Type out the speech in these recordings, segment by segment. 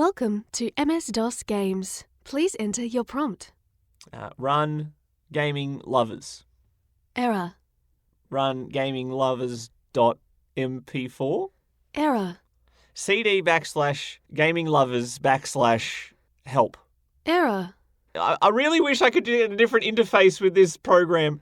Welcome to MS-DOS Games. Please enter your prompt. Run gaming lovers. Error. Run gaming lovers .mp4. Error. CD / gaming lovers / help. Error. I really wish I could do a different interface with this program.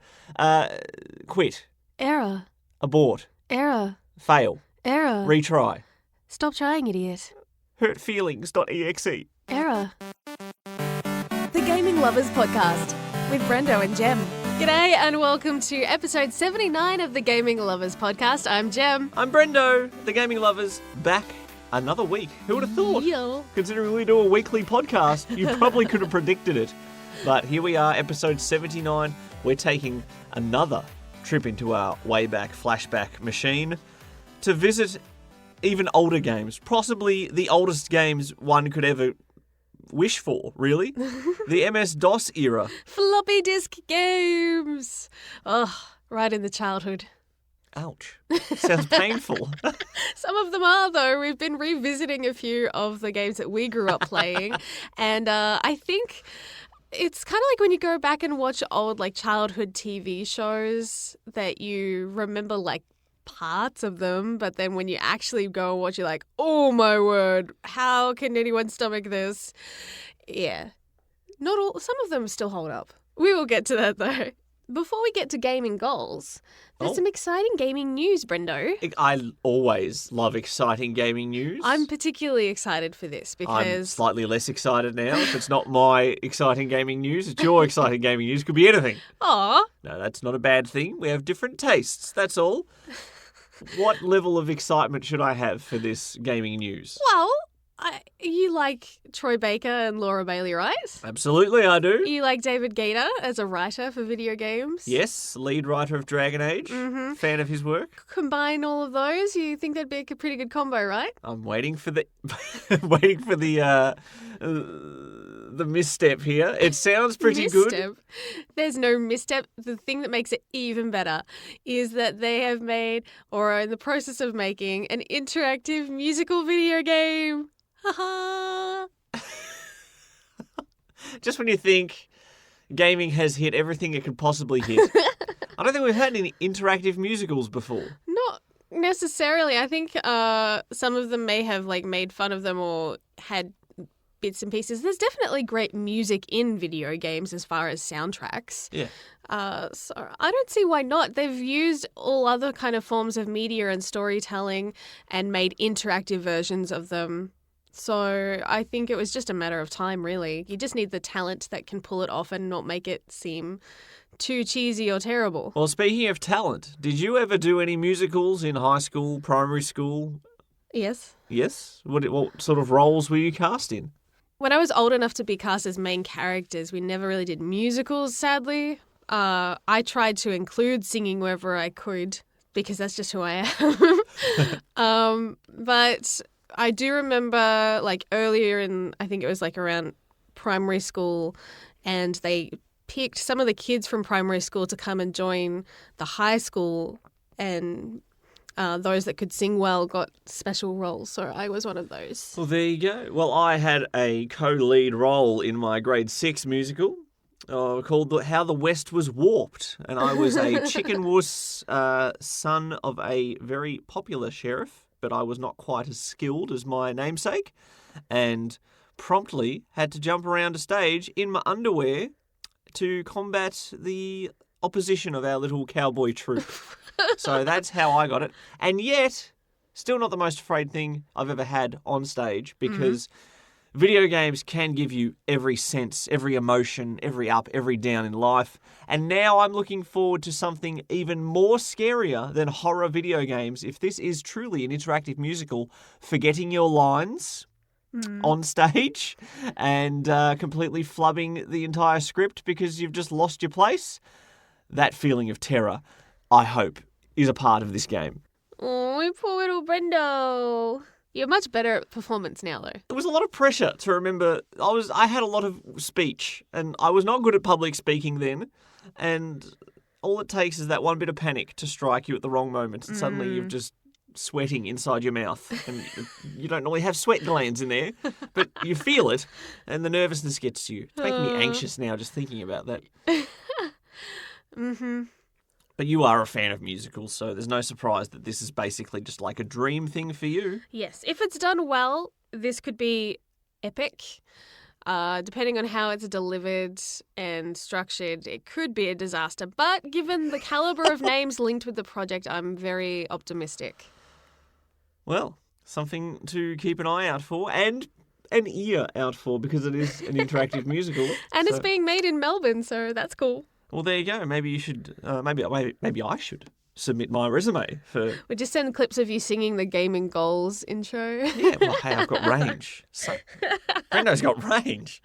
Quit. Error. Abort. Error. Fail. Error. Retry. Stop trying, idiot. Hurtfeelings.exe. Error. The Gaming Lovers Podcast with Brendo and Jem. G'day and welcome to episode 79 of the Gaming Lovers Podcast. I'm Jem. I'm Brendo. The gaming lovers back another week. Who would have thought? Yeah. Considering we do a weekly podcast, you probably could have predicted it. But here we are, episode 79. We're taking another trip into our Wayback Flashback machine to visit even older games. Possibly the oldest games one could ever wish for, really. The MS-DOS era. Floppy disk games. Oh, right in the childhood. Ouch. Sounds painful. Some of them are, though. We've been revisiting a few of the games that we grew up playing. And I think it's kind of like when you go back and watch old childhood TV shows that you remember parts of them, but then when you actually go and watch, you're like, oh my word, how can anyone stomach this? Yeah. Not all, some of them still hold up. We will get to that though. Before we get to gaming goals, there's some exciting gaming news, Brendo. I always love exciting gaming news. I'm particularly excited for this because I'm slightly less excited now. If it's not my exciting gaming news, it's your exciting gaming news. Could be anything. Aw. No, that's not a bad thing. We have different tastes, that's all. What level of excitement should I have for this gaming news? Well, you like Troy Baker and Laura Bailey, right? Absolutely, I do. You like David Gaynor as a writer for video games? Yes, lead writer of Dragon Age. Mm-hmm. Fan of his work. Combine all of those, you think that'd be a pretty good combo, right? I'm waiting for the the misstep here. It sounds pretty good. There's no misstep. The thing that makes it even better is that they have made, or are in the process of making, an interactive musical video game. Ha ha! Just when you think gaming has hit everything it could possibly hit. I don't think we've had any interactive musicals before. Not necessarily. I think some of them may have made fun of them or had bits and pieces. There's definitely great music in video games as far as soundtracks. Yeah. So I don't see why not. They've used all other kind of forms of media and storytelling and made interactive versions of them. So I think it was just a matter of time, really. You just need the talent that can pull it off and not make it seem too cheesy or terrible. Well, speaking of talent, did you ever do any musicals in high school, primary school? Yes. Yes? What sort of roles were you cast in? When I was old enough to be cast as main characters, we never really did musicals, sadly. I tried to include singing wherever I could because that's just who I am. But I do remember earlier in, I think it was around primary school, and they picked some of the kids from primary school to come and join the high school, and those that could sing well got special roles. So I was one of those. Well, there you go. Well, I had a co-lead role in my grade 6 musical called How the West Was Warped. And I was a chicken wuss son of a very popular sheriff, but I was not quite as skilled as my namesake, and promptly had to jump around a stage in my underwear to combat the opposition of our little cowboy troop. So that's how I got it. And yet, still not the most afraid thing I've ever had on stage, because video games can give you every sense, every emotion, every up, every down in life. And now I'm looking forward to something even more scarier than horror video games. If this is truly an interactive musical, forgetting your lines on stage and completely flubbing the entire script because you've just lost your place, that feeling of terror, I hope, is a part of this game. Oh, poor little Brendo. You're much better at performance now, though. There was a lot of pressure to remember. I had a lot of speech, and I was not good at public speaking then. And all it takes is that one bit of panic to strike you at the wrong moment, and suddenly you've just sweating inside your mouth. And you don't normally have sweat glands in there, but you feel it, and the nervousness gets to you. It's making me anxious now just thinking about that. Mm-hmm. But you are a fan of musicals, so there's no surprise that this is basically just like a dream thing for you. Yes. If it's done well, this could be epic. Depending on how it's delivered and structured, it could be a disaster. But given the caliber of names linked with the project, I'm very optimistic. Well, something to keep an eye out for and an ear out for, because it is an interactive musical. And it's being made in Melbourne, so that's cool. Well, there you go. Maybe you should. Maybe I should submit my resume for. We just send clips of you singing the Gaming Goals intro. Yeah, well, hey, I've got range. So, Brendo's got range.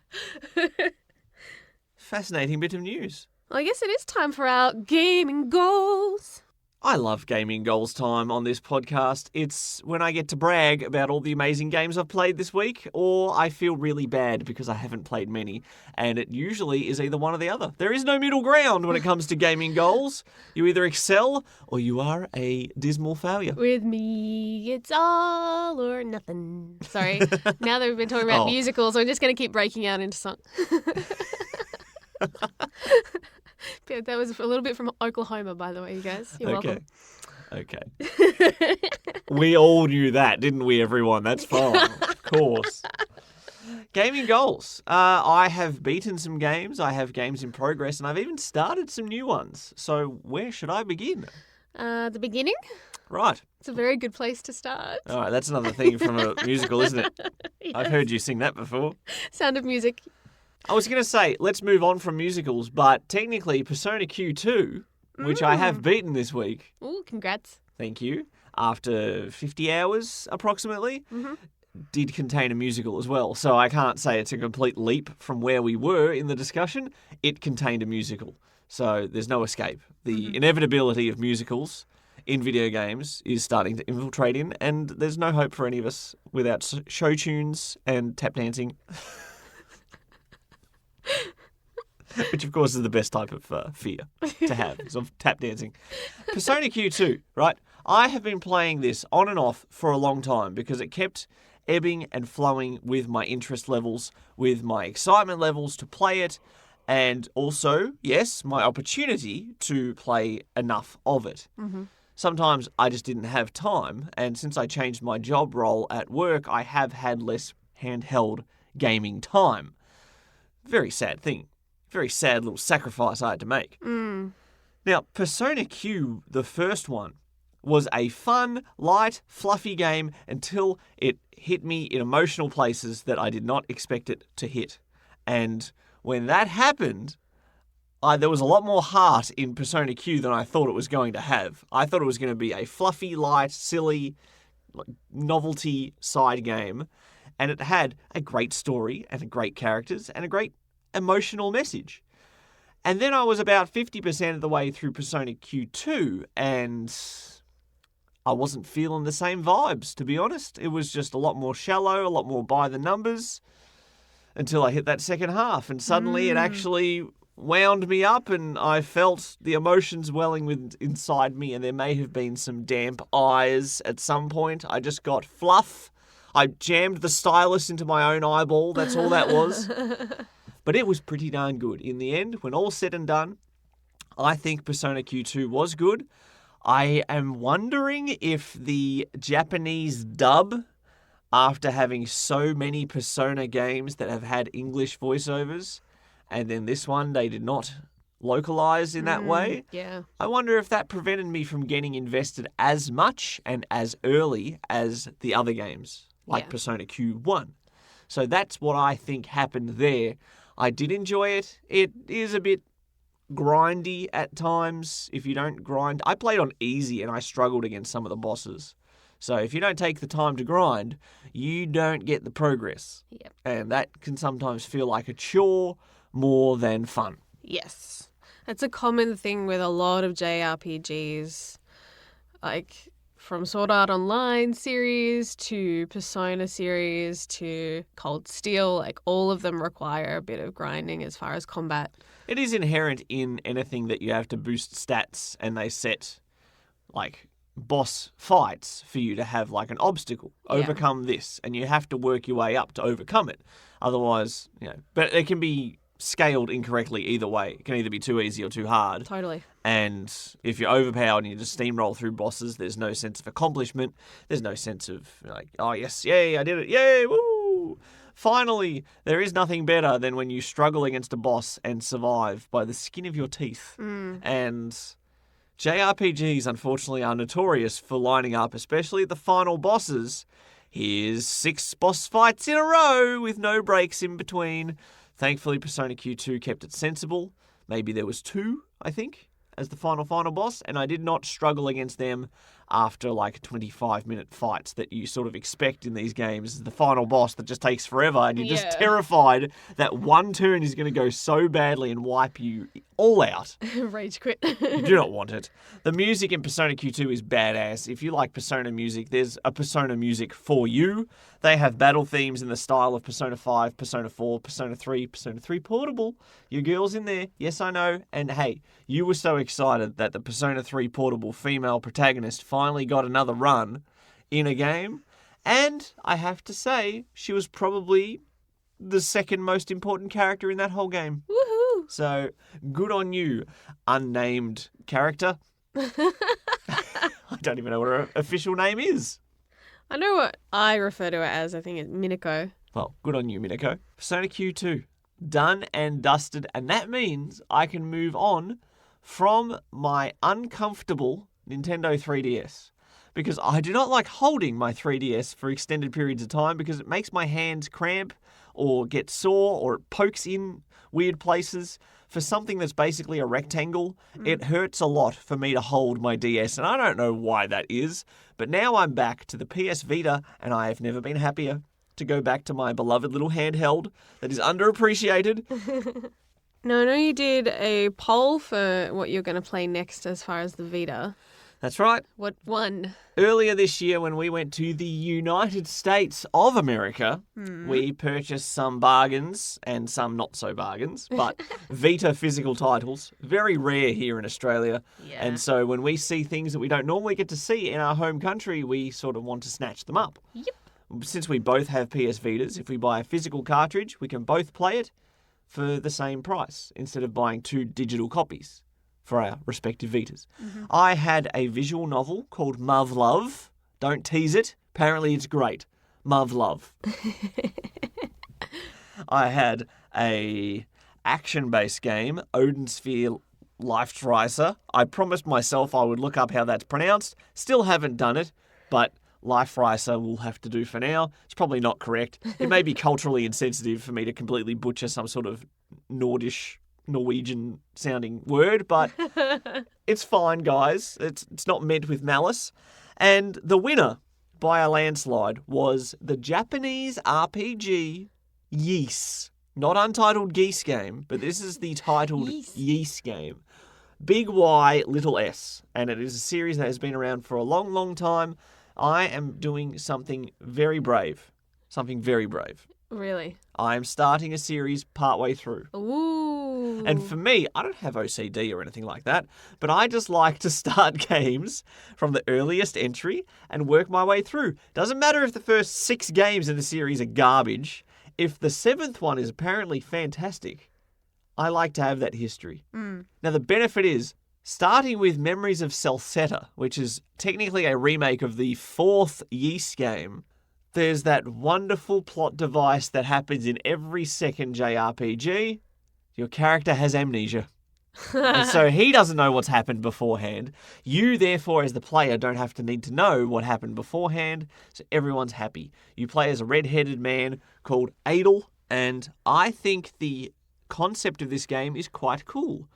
Fascinating bit of news. Well, I guess it is time for our Gaming Goals. I love Gaming Goals time on this podcast. It's when I get to brag about all the amazing games I've played this week, or I feel really bad because I haven't played many, and it usually is either one or the other. There is no middle ground when it comes to gaming goals. You either excel or you are a dismal failure. With me, it's all or nothing. Sorry. Now that we've been talking about musicals, I'm just going to keep breaking out into song. That was a little bit from Oklahoma, by the way, you guys. You're welcome. Okay. We all knew that, didn't we, everyone? That's fine. Of course. Gaming goals. I have beaten some games. I have games in progress, and I've even started some new ones. So where should I begin? The beginning? Right. It's a very good place to start. All right, that's another thing from a musical, isn't it? Yes. I've heard you sing that before. Sound of Music. I was going to say, let's move on from musicals, but technically Persona Q2, which I have beaten this week. Ooh, congrats. Thank you. After 50 hours, approximately, did contain a musical as well. So I can't say it's a complete leap from where we were in the discussion. It contained a musical. So there's no escape. The inevitability of musicals in video games is starting to infiltrate in, and there's no hope for any of us without show tunes and tap dancing. Which, of course, is the best type of fear to have, is of tap dancing. Persona Q2, right? I have been playing this on and off for a long time because it kept ebbing and flowing with my interest levels, with my excitement levels to play it, and also, yes, my opportunity to play enough of it. Sometimes I just didn't have time, and since I changed my job role at work, I have had less handheld gaming time. Very sad thing. Very sad little sacrifice I had to make. Now, Persona Q, the first one, was a fun, light, fluffy game until it hit me in emotional places that I did not expect it to hit. And when that happened, there was a lot more heart in Persona Q than I thought it was going to have. I thought it was going to be a fluffy, light, silly, novelty side game. And it had a great story and great characters and a great emotional message. And then I was about 50% of the way through Persona Q2 and I wasn't feeling the same vibes, to be honest. It was just a lot more shallow, a lot more by the numbers until I hit that second half. And suddenly it actually wound me up and I felt the emotions welling inside me, and there may have been some damp eyes at some point. I just got fluff. I jammed the stylus into my own eyeball. That's all that was. But it was pretty darn good. In the end, when all's said and done, I think Persona Q2 was good. I am wondering if the Japanese dub, after having so many Persona games that have had English voiceovers, and then this one they did not localize in that way. Yeah. I wonder if that prevented me from getting invested as much and as early as the other games, like Persona Q1. So that's what I think happened there. I did enjoy it. It is a bit grindy at times. If you don't grind, I played on easy and I struggled against some of the bosses. So if you don't take the time to grind, you don't get the progress. Yep. And that can sometimes feel like a chore more than fun. Yes. That's a common thing with a lot of JRPGs. Like from Sword Art Online series to Persona series to Cold Steel, like all of them require a bit of grinding as far as combat. It is inherent in anything that you have to boost stats and they set like boss fights for you to have like an obstacle. Overcome this, and you have to work your way up to overcome it. Otherwise, but it can be scaled incorrectly either way. It can either be too easy or too hard. Totally. And if you're overpowered and you just steamroll through bosses, there's no sense of accomplishment. There's no sense of like, oh yes, yay, I did it, yay, woo! Finally, there is nothing better than when you struggle against a boss and survive by the skin of your teeth. And JRPGs, unfortunately, are notorious for lining up, especially the final bosses. Here's 6 boss fights in a row with no breaks in between. Thankfully, Persona Q2 kept it sensible. Maybe there was 2, I think, as the final boss, and I did not struggle against them after like 25-minute fights that you sort of expect in these games. The final boss that just takes forever, and you're just terrified that one turn is going to go so badly and wipe you all out. Rage quit. You do not want it. The music in Persona Q2 is badass. If you like Persona music, there's a Persona music for you. They have battle themes in the style of Persona 5, Persona 4, Persona 3, Persona 3 Portable. Your girl's in there. Yes, I know. And hey, you were so excited that the Persona 3 Portable female protagonist finally got another run in a game. And I have to say, she was probably the second most important character in that whole game. Woohoo! So, good on you, unnamed character. I don't even know what her official name is. I know what I refer to it as. I think it's Minako. Well, good on you, Minako. Persona Q2, done and dusted, and that means I can move on from my uncomfortable Nintendo 3DS. Because I do not like holding my 3DS for extended periods of time because it makes my hands cramp or get sore or it pokes in weird places. For something that's basically a rectangle, it hurts a lot for me to hold my DS, and I don't know why that is. But now I'm back to the PS Vita, and I have never been happier to go back to my beloved little handheld that is underappreciated. No, I know you did a poll for what you're going to play next as far as the Vita. That's right. What won? Earlier this year when we went to the United States of America, we purchased some bargains and some not so bargains, but Vita physical titles. Very rare here in Australia. Yeah. And so when we see things that we don't normally get to see in our home country, we sort of want to snatch them up. Yep. Since we both have PS Vitas, if we buy a physical cartridge, we can both play it for the same price instead of buying 2 digital copies for our respective Vitas. I had a visual novel called Muv Love. Don't tease it. Apparently it's great. Muv Love. I had a action-based game, Odin Sphere Life Tracer. I promised myself I would look up how that's pronounced. Still haven't done it, but Life Racer will have to do for now. It's probably not correct. It may be culturally insensitive for me to completely butcher some sort of Norwegian sounding word, but it's fine, guys. It's not meant with malice. And the winner by a landslide was the Japanese RPG Ys. Not Untitled Geese Game, but this is the titled Ys game. Big Y, little S. And it is a series that has been around for a long, long time. I am doing something very brave. Something very brave. Really? I am starting a series partway through. Ooh. And for me, I don't have OCD or anything like that, but I just like to start games from the earliest entry and work my way through. Doesn't matter if the first 6 games in the series are garbage. If the 7th one is apparently fantastic, I like to have that history. Now, the benefit is, starting with Memories of Celceta, which is technically a remake of the 4th Ys game, there's that wonderful plot device that happens in every second JRPG. Your character has amnesia. And so he doesn't know what's happened beforehand. You, therefore, as the player, don't have to need to know what happened beforehand, so everyone's happy. You play as a red-headed man called Adel, and I think the concept of this game is quite cool.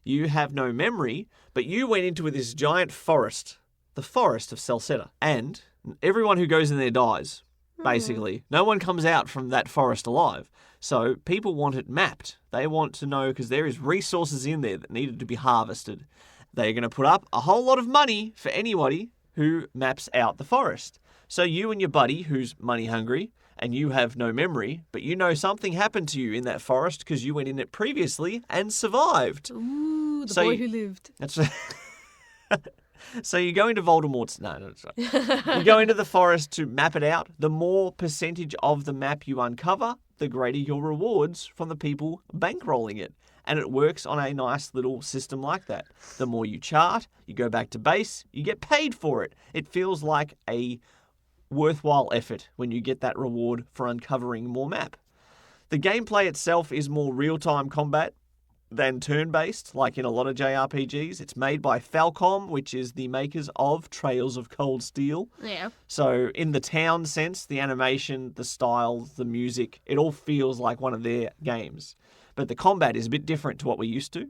You have no memory, but you went into this giant forest, the forest of Celceta, and everyone who goes in there dies, basically. No one comes out from that forest alive. So people want it mapped. They want to know, because there is resources in there that needed to be harvested. They're going to put up a whole lot of money for anybody who maps out the forest. So you and your buddy, who's money hungry, and you have no memory, but you know something happened to you in that forest because you went in it previously and survived. Ooh, the boy who lived. That's So you go into Voldemort's... No, it's not. You go into the forest to map it out. The more percentage of the map you uncover, the greater your rewards from the people bankrolling it. And it works on a nice little system like that. The more you chart, you go back to base, you get paid for it. It feels like a worthwhile effort when you get that reward for uncovering more map. The gameplay itself is more real-time combat than turn-based, like in a lot of JRPGs. It's made by Falcom, which is the makers of Trails of Cold Steel. Yeah. So in the town sense, the animation, the style, the music, it all feels like one of their games. But the combat is a bit different to what we're used to. A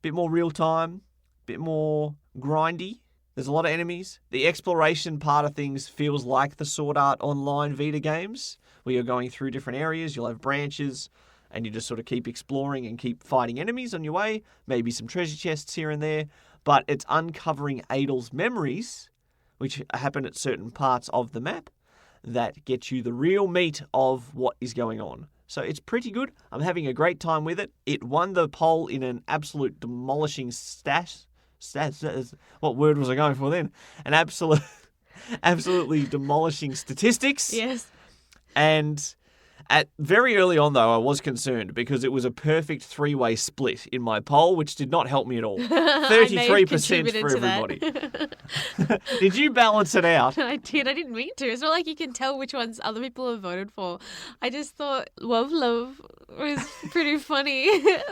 bit more real-time, a bit more grindy. There's a lot of enemies. The exploration part of things feels like the Sword Art Online Vita games, where you're going through different areas, you'll have branches, and you just sort of keep exploring and keep fighting enemies on your way, maybe some treasure chests here and there, but it's uncovering Adel's memories, which happen at certain parts of the map, that get you the real meat of what is going on. So it's pretty good. I'm having a great time with it. It won the poll in an absolute demolishing what word was I going for then? An absolutely demolishing statistics. Yes. And at very early on, though, I was concerned because it was a perfect three-way split in my poll, which did not help me at all. 33% for everybody. Did you balance it out? I did. I didn't mean to. It's not like you can tell which ones other people have voted for. I just thought Love was pretty funny,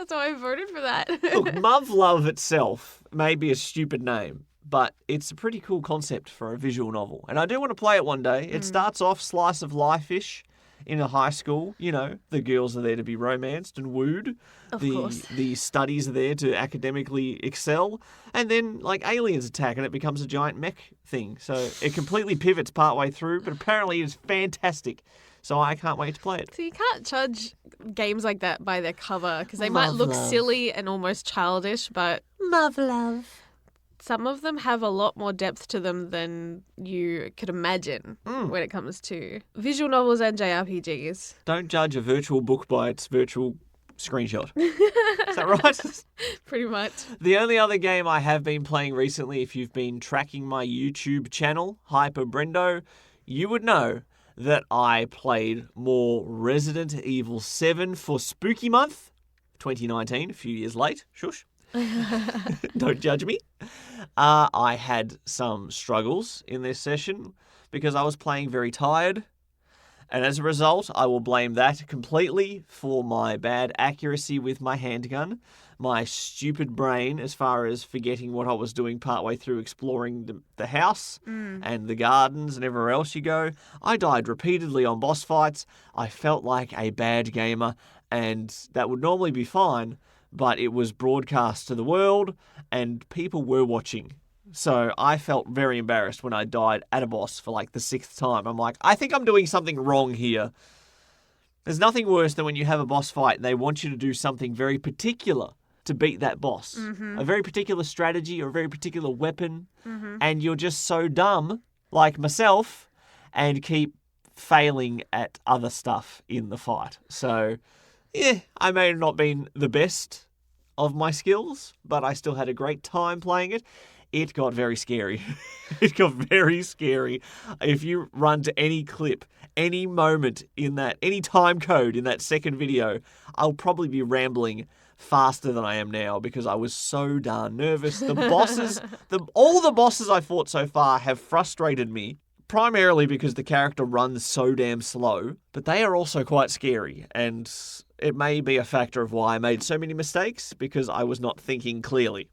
so I voted for that. Look, Love itself may be a stupid name, but it's a pretty cool concept for a visual novel. And I do want to play it one day. It starts off slice of life-ish in a high school. You know, the girls are there to be romanced and wooed. Of course. The studies are there to academically excel. And then, like, aliens attack and it becomes a giant mech thing. So it completely pivots partway through, but apparently it's fantastic. So I can't wait to play it. So you can't judge games like that by their cover because they might look silly and almost childish, but love. Some of them have a lot more depth to them than you could imagine when it comes to visual novels and JRPGs. Don't judge a virtual book by its virtual screenshot. Is that right? Pretty much. The only other game I have been playing recently, if you've been tracking my YouTube channel, Hyper Brendo, you would know that I played more Resident Evil VII for Spooky Month 2019, a few years late. Shush. Don't judge me. I had some struggles in this session because I was playing very tired. And as a result, I will blame that completely for my bad accuracy with my handgun, my stupid brain as far as forgetting what I was doing partway through exploring the house and the gardens and everywhere else you go. I died repeatedly on boss fights. I felt like a bad gamer, and that would normally be fine, but it was broadcast to the world and people were watching. So I felt very embarrassed when I died at a boss for like the 6th time. I'm like, I think I'm doing something wrong here. There's nothing worse than when you have a boss fight and they want you to do something very particular to beat that boss. A very particular strategy or a very particular weapon. And you're just so dumb, like myself, and keep failing at other stuff in the fight. So, yeah, I may have not been the best of my skills, but I still had a great time playing it. It got very scary. It got very scary. If you run to any clip, any moment in that, any time code in that second video, I'll probably be rambling faster than I am now because I was so darn nervous. The bosses, all the bosses I fought so far have frustrated me, primarily because the character runs so damn slow, but they are also quite scary, and it may be a factor of why I made so many mistakes because I was not thinking clearly.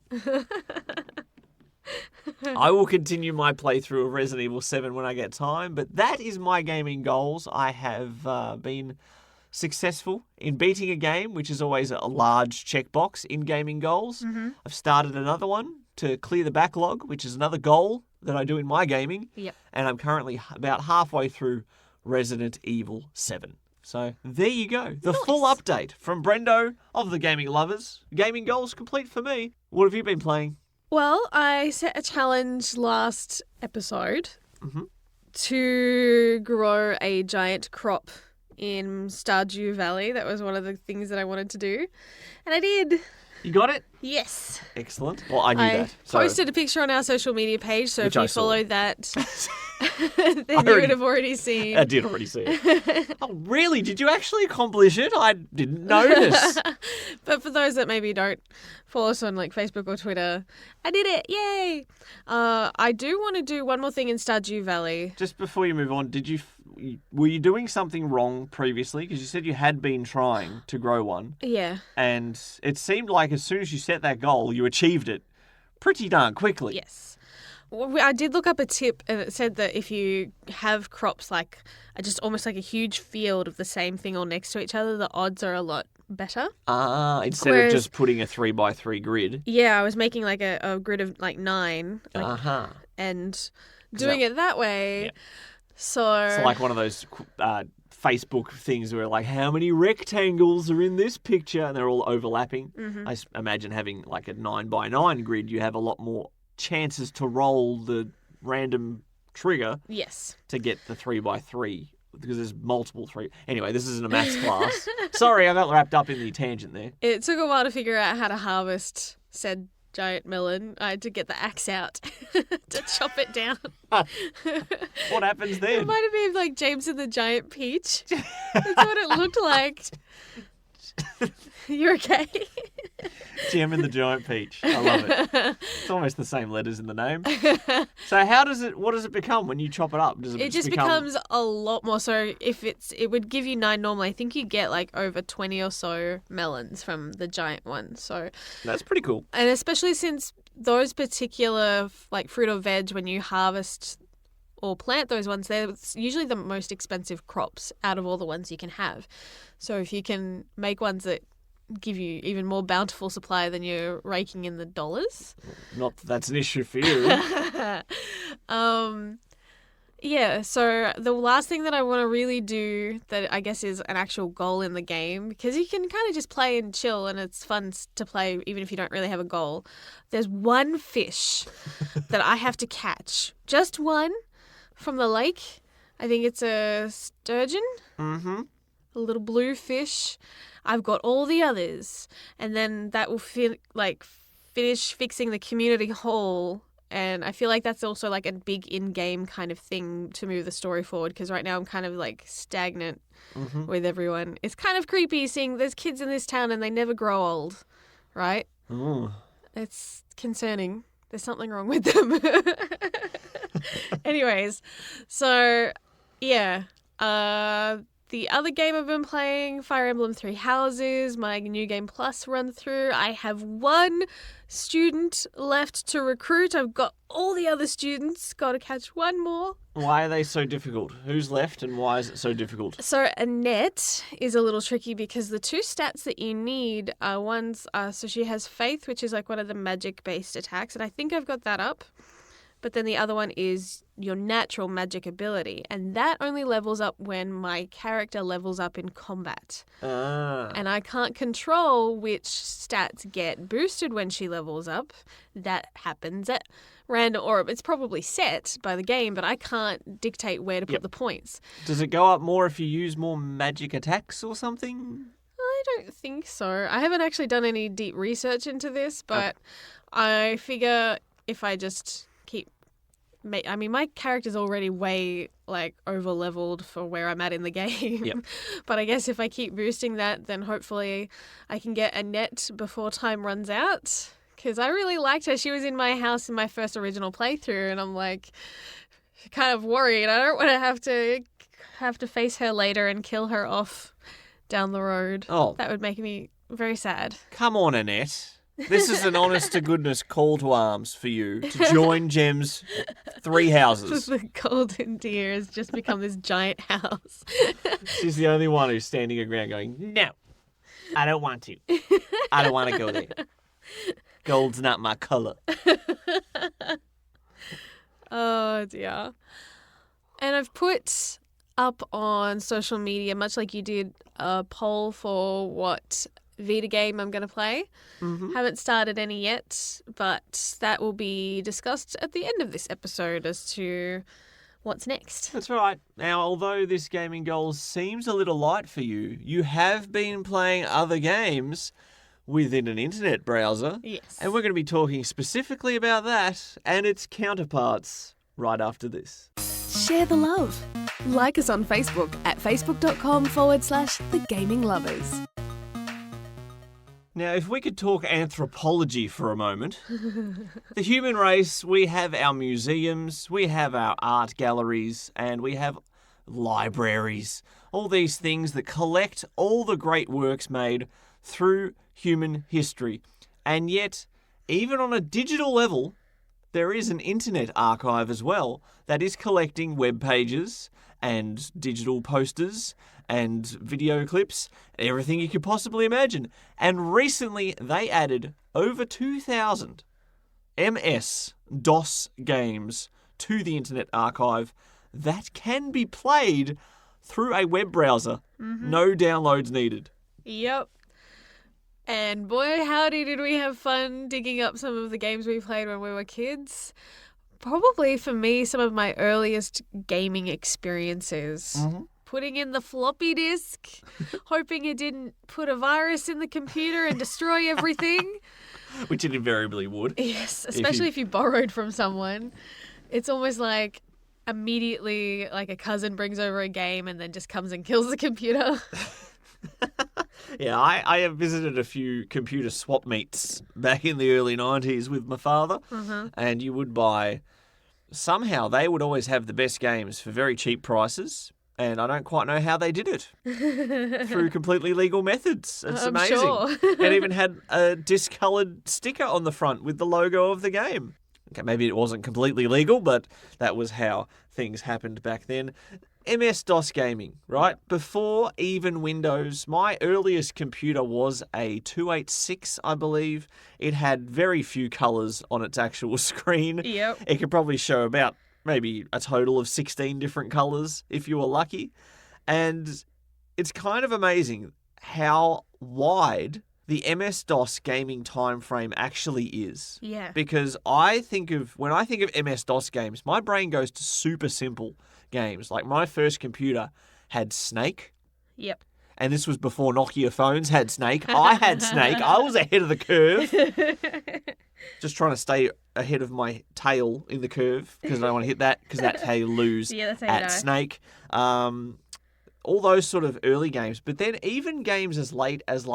I will continue my playthrough of Resident Evil 7 when I get time, but that is my gaming goals. I have been successful in beating a game, which is always a large checkbox in gaming goals. I've started another one to clear the backlog, which is another goal that I do in my gaming. And I'm currently about halfway through Resident Evil 7. So there you go. The full update from Brendo of the Gaming Lovers. Gaming goals complete for me. What have you been playing? Well, I set a challenge last episode to grow a giant crop in Stardew Valley. That was one of the things that I wanted to do. And I did. You got it? Yes. Excellent. Well, I knew I that. So, posted a picture on our social media page, so if Which I you saw. follow that, then you would have already seen. I did already see it. Oh, really? Did you actually accomplish it? I didn't notice. But for those that maybe don't follow us on like Facebook or Twitter, I did it! Yay! I do want to do one more thing in Stardew Valley. Just before you move on, were you doing something wrong previously? Because you said you had been trying to grow one, Yeah. and it seemed like as soon as you set that goal, you achieved it pretty darn quickly. Yes. Well, I did look up a tip, and it said that if you have crops like just almost like a huge field of the same thing all next to each other, the odds are a lot better. Instead of just putting a 3x3 grid. Yeah, I was making like a grid of like 9. And doing it that way. Yeah. So It's like one of those Facebook things where like, how many rectangles are in this picture? And they're all overlapping. Mm-hmm. I imagine having like a 9x9 grid, you have a lot more chances to roll the random trigger yes. to get the 3x3 because there's multiple 3. Anyway, this isn't a maths class. Sorry, I got wrapped up in the tangent there. It took a while to figure out how to harvest said giant melon. I had to get the axe out to chop it down. What happens It then? might have been like James and the Giant Peach. That's what it looked like. You're okay? Jem and the Giant Peach. I love it. It's almost the same letters in the name. So what does it become when you chop it up? Does It just becomes a lot more. So if it would give you 9 normally, I think you get like over 20 or so melons from the giant one. So That's pretty cool. and especially since those particular like fruit or veg, when you harvest or plant those ones, they're usually the most expensive crops out of all the ones you can have. So if you can make ones that give you even more bountiful supply than you're raking in the dollars. Not that that's an issue for you. Yeah, so the last thing that I want to really do that I guess is an actual goal in the game, because you can kind of just play and chill and it's fun to play even if you don't really have a goal. There's one fish that I have to catch. Just one from the lake. I think it's a sturgeon. Mm-hmm. A little blue fish. I've got all the others. And then that will finish fixing the community hall. And I feel like that's also like a big in-game kind of thing to move the story forward, because right now I'm kind of like stagnant with everyone. It's kind of creepy seeing there's kids in this town and they never grow old, right? Ooh. It's concerning. There's something wrong with them. Anyways, so yeah. The other game I've been playing, Fire Emblem Three Houses, my New Game Plus run through. I have one student left to recruit. I've got all the other students. Got to catch one more. Why are they so difficult? Who's left and why is it so difficult? So Annette is a little tricky because the 2 stats that you need are ones. So she has Faith, which is like one of the magic-based attacks, and I think I've got that up. But then the other one is your natural magic ability, and that only levels up when my character levels up in combat. And I can't control which stats get boosted when she levels up. That happens at random, or it's probably set by the game, but I can't dictate where to put the points. Does it go up more if you use more magic attacks or something? I don't think so. I haven't actually done any deep research into this, but I figure if I just keep... I mean, my character's already way, over-leveled for where I'm at in the game. Yep. But I guess if I keep boosting that, then hopefully I can get Annette before time runs out. Because I really liked her. She was in my house in my first original playthrough, and I'm, kind of worried. I don't want to have to face her later and kill her off down the road. Oh. That would make me very sad. Come on, Annette. This is an honest-to-goodness call to arms for you to join Jem's 3 houses. The golden deer has just become this giant house. She's the only one who's standing her ground going, no, I don't want to. I don't want to go there. Gold's not my colour. Oh, dear. And I've put up on social media, much like you did, a poll for what Vita game I'm going to play. Haven't started any yet, but that will be discussed at the end of this episode as to what's next. That's right. Now, although this gaming goal seems a little light for you, you have been playing other games. within an internet browser. Yes. And we're going to be talking specifically about that and its counterparts right after this. Share the love. Like us on Facebook at facebook.com/The Gaming Lovers. Now, if we could talk anthropology for a moment, the human race, we have our museums, we have our art galleries, and we have libraries. All these things that collect all the great works made through human history. And yet, even on a digital level, there is an internet archive as well that is collecting web pages and digital posters and video clips, everything you could possibly imagine. And recently they added over 2,000 MS-DOS games to the Internet Archive that can be played through a web browser. No downloads needed. Yep. And boy, howdy did we have fun digging up some of the games we played when we were kids. Probably for me, some of my earliest gaming experiences. Putting in the floppy disk, hoping it didn't put a virus in the computer and destroy everything. Which it invariably would. Yes, especially if you borrowed from someone. It's almost like immediately like a cousin brings over a game and then just comes and kills the computer. Yeah, I have visited a few computer swap meets back in the early 90s with my father, and you would buy... Somehow they would always have the best games for very cheap prices, and I don't quite know how they did it. Through completely legal methods. It's I'm amazing. sure. It even had a discoloured sticker on the front with the logo of the game. Okay, maybe it wasn't completely legal, but that was how things happened back then. MS-DOS gaming, right? Before even Windows, my earliest computer was a 286, I believe. It had very few colours on its actual screen. Yep. It could probably show about maybe a total of 16 different colours if you were lucky. And it's kind of amazing how wide the MS-DOS gaming time frame actually is. Yeah. Because when I think of MS-DOS games, my brain goes to super simple games. Like my first computer had Snake. Yep. And this was before Nokia phones had Snake. I had Snake. I was ahead of the curve. Just trying to stay ahead of my tail in the curve because I don't want to hit that because that's how you lose that's how you at die. Snake. All those sort of early games. But then even games as late as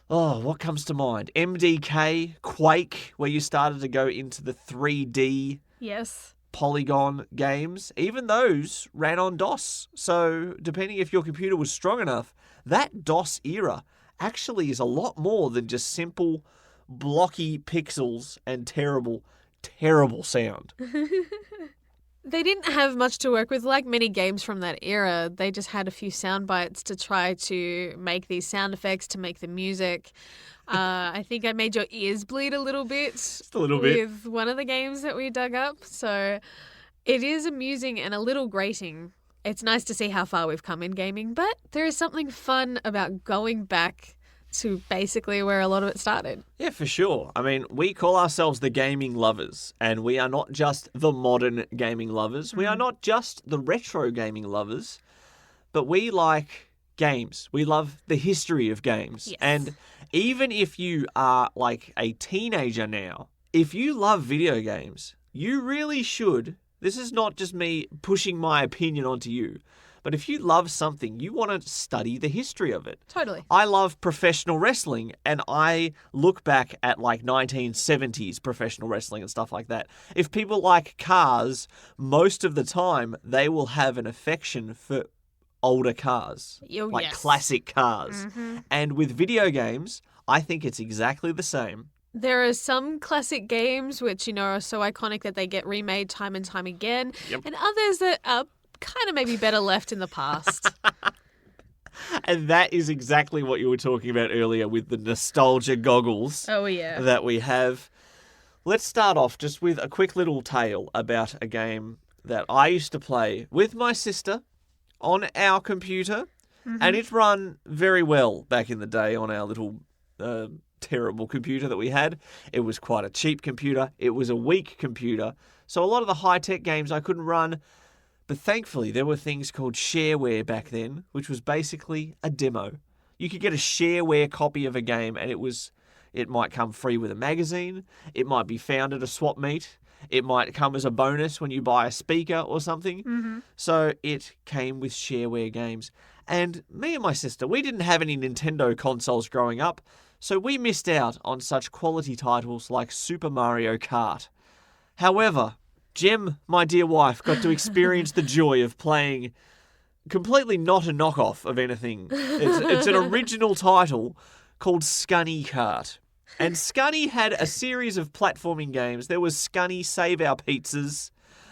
what comes to mind? MDK, Quake, where you started to go into the 3D Yes. polygon games. Even those ran on DOS. So depending if your computer was strong enough, that DOS era actually is a lot more than just simple blocky pixels and terrible, terrible sound. They didn't have much to work with. Like many games from that era, they just had a few sound bites to try to make these sound effects, to make the music. I think I made your ears bleed a little bit. Just a little bit. With one of the games that we dug up. So it is amusing and a little grating. It's nice to see how far we've come in gaming, but there is something fun about going back to basically where a lot of it started. Yeah, for sure. I mean, we call ourselves the gaming lovers, and we are not just the modern gaming lovers. We are not just the retro gaming lovers, but we like games. We love the history of games. Yes. And even if you are like a teenager now, if you love video games, you really should. This is not just me pushing my opinion onto you. But if you love something, you want to study the history of it. Totally. I love professional wrestling, and I look back at 1970s professional wrestling and stuff like that. If people like cars, most of the time they will have an affection for older cars, Yes. classic cars. And with video games, I think it's exactly the same. There are some classic games which, are so iconic that they get remade time and time again. Yep. And others that are kind of maybe better left in the past. And that is exactly what you were talking about earlier with the nostalgia goggles Oh, yeah. that we have. Let's start off just with a quick little tale about a game that I used to play with my sister on our computer. And it ran very well back in the day on our little terrible computer that we had. It was quite a cheap computer. It was a weak computer. So a lot of the high-tech games I couldn't run. But thankfully, there were things called shareware back then, which was basically a demo. You could get a shareware copy of a game, and it might come free with a magazine. It might be found at a swap meet. It might come as a bonus when you buy a speaker or something. Mm-hmm. So it came with shareware games. And me and my sister, we didn't have any Nintendo consoles growing up, so we missed out on such quality titles like Super Mario Kart. However, Jem, my dear wife, got to experience the joy of playing completely not a knockoff of anything. It's an original title called Scunny Kart. And Scunny had a series of platforming games. There was Scunny Save Our Pizzas.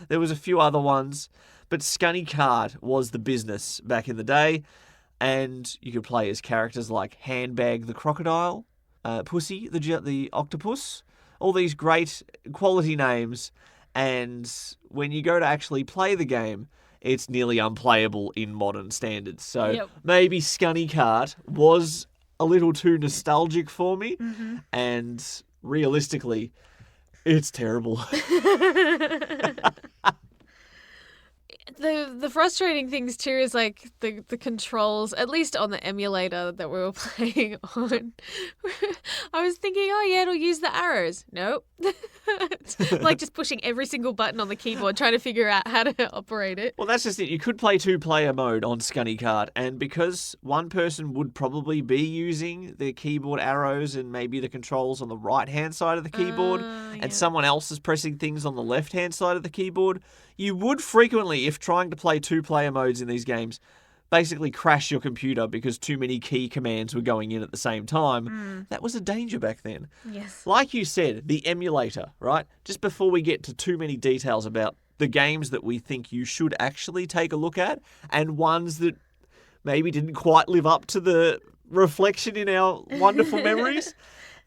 There was a few other ones. But Scunny Kart was the business back in the day. And you could play as characters like Handbag the Crocodile, Pussy the Octopus. All these great quality names. And when you go to actually play the game, it's nearly unplayable in modern standards. So maybe Scunny Kart was a little too nostalgic for me, and realistically, it's terrible. The frustrating things too is like the controls, at least on the emulator that we were playing on. I was thinking, oh yeah, it'll use the arrows. Nope. Like just pushing every single button on the keyboard, trying to figure out how to operate it. Well, that's just it. You could play 2-player mode on Scunny Kart, and because one person would probably be using the keyboard arrows and maybe the controls on the right-hand side of the keyboard, and someone else is pressing things on the left-hand side of the keyboard, you would frequently, if trying to play 2-player modes in these games, basically crash your computer because too many key commands were going in at the same time. That was a danger back then. Yes. Like you said, the emulator, right? Just before we get to too many details about the games that we think you should actually take a look at, and ones that maybe didn't quite live up to the reflection in our wonderful memories.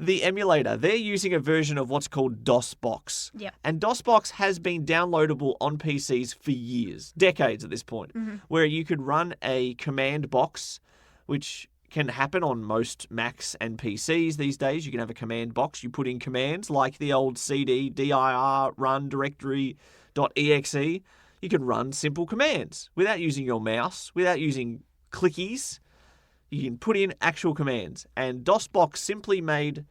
The emulator, they're using a version of what's called DOSBox. Yep. And DOSBox has been downloadable on PCs for years, decades at this point, where you could run a command box, which can happen on most Macs and PCs these days. You can have a command box. You put in commands like the old cd, dir, run directory.exe. You can run simple commands without using your mouse, without using clickies. You can put in actual commands, and DOSBox simply made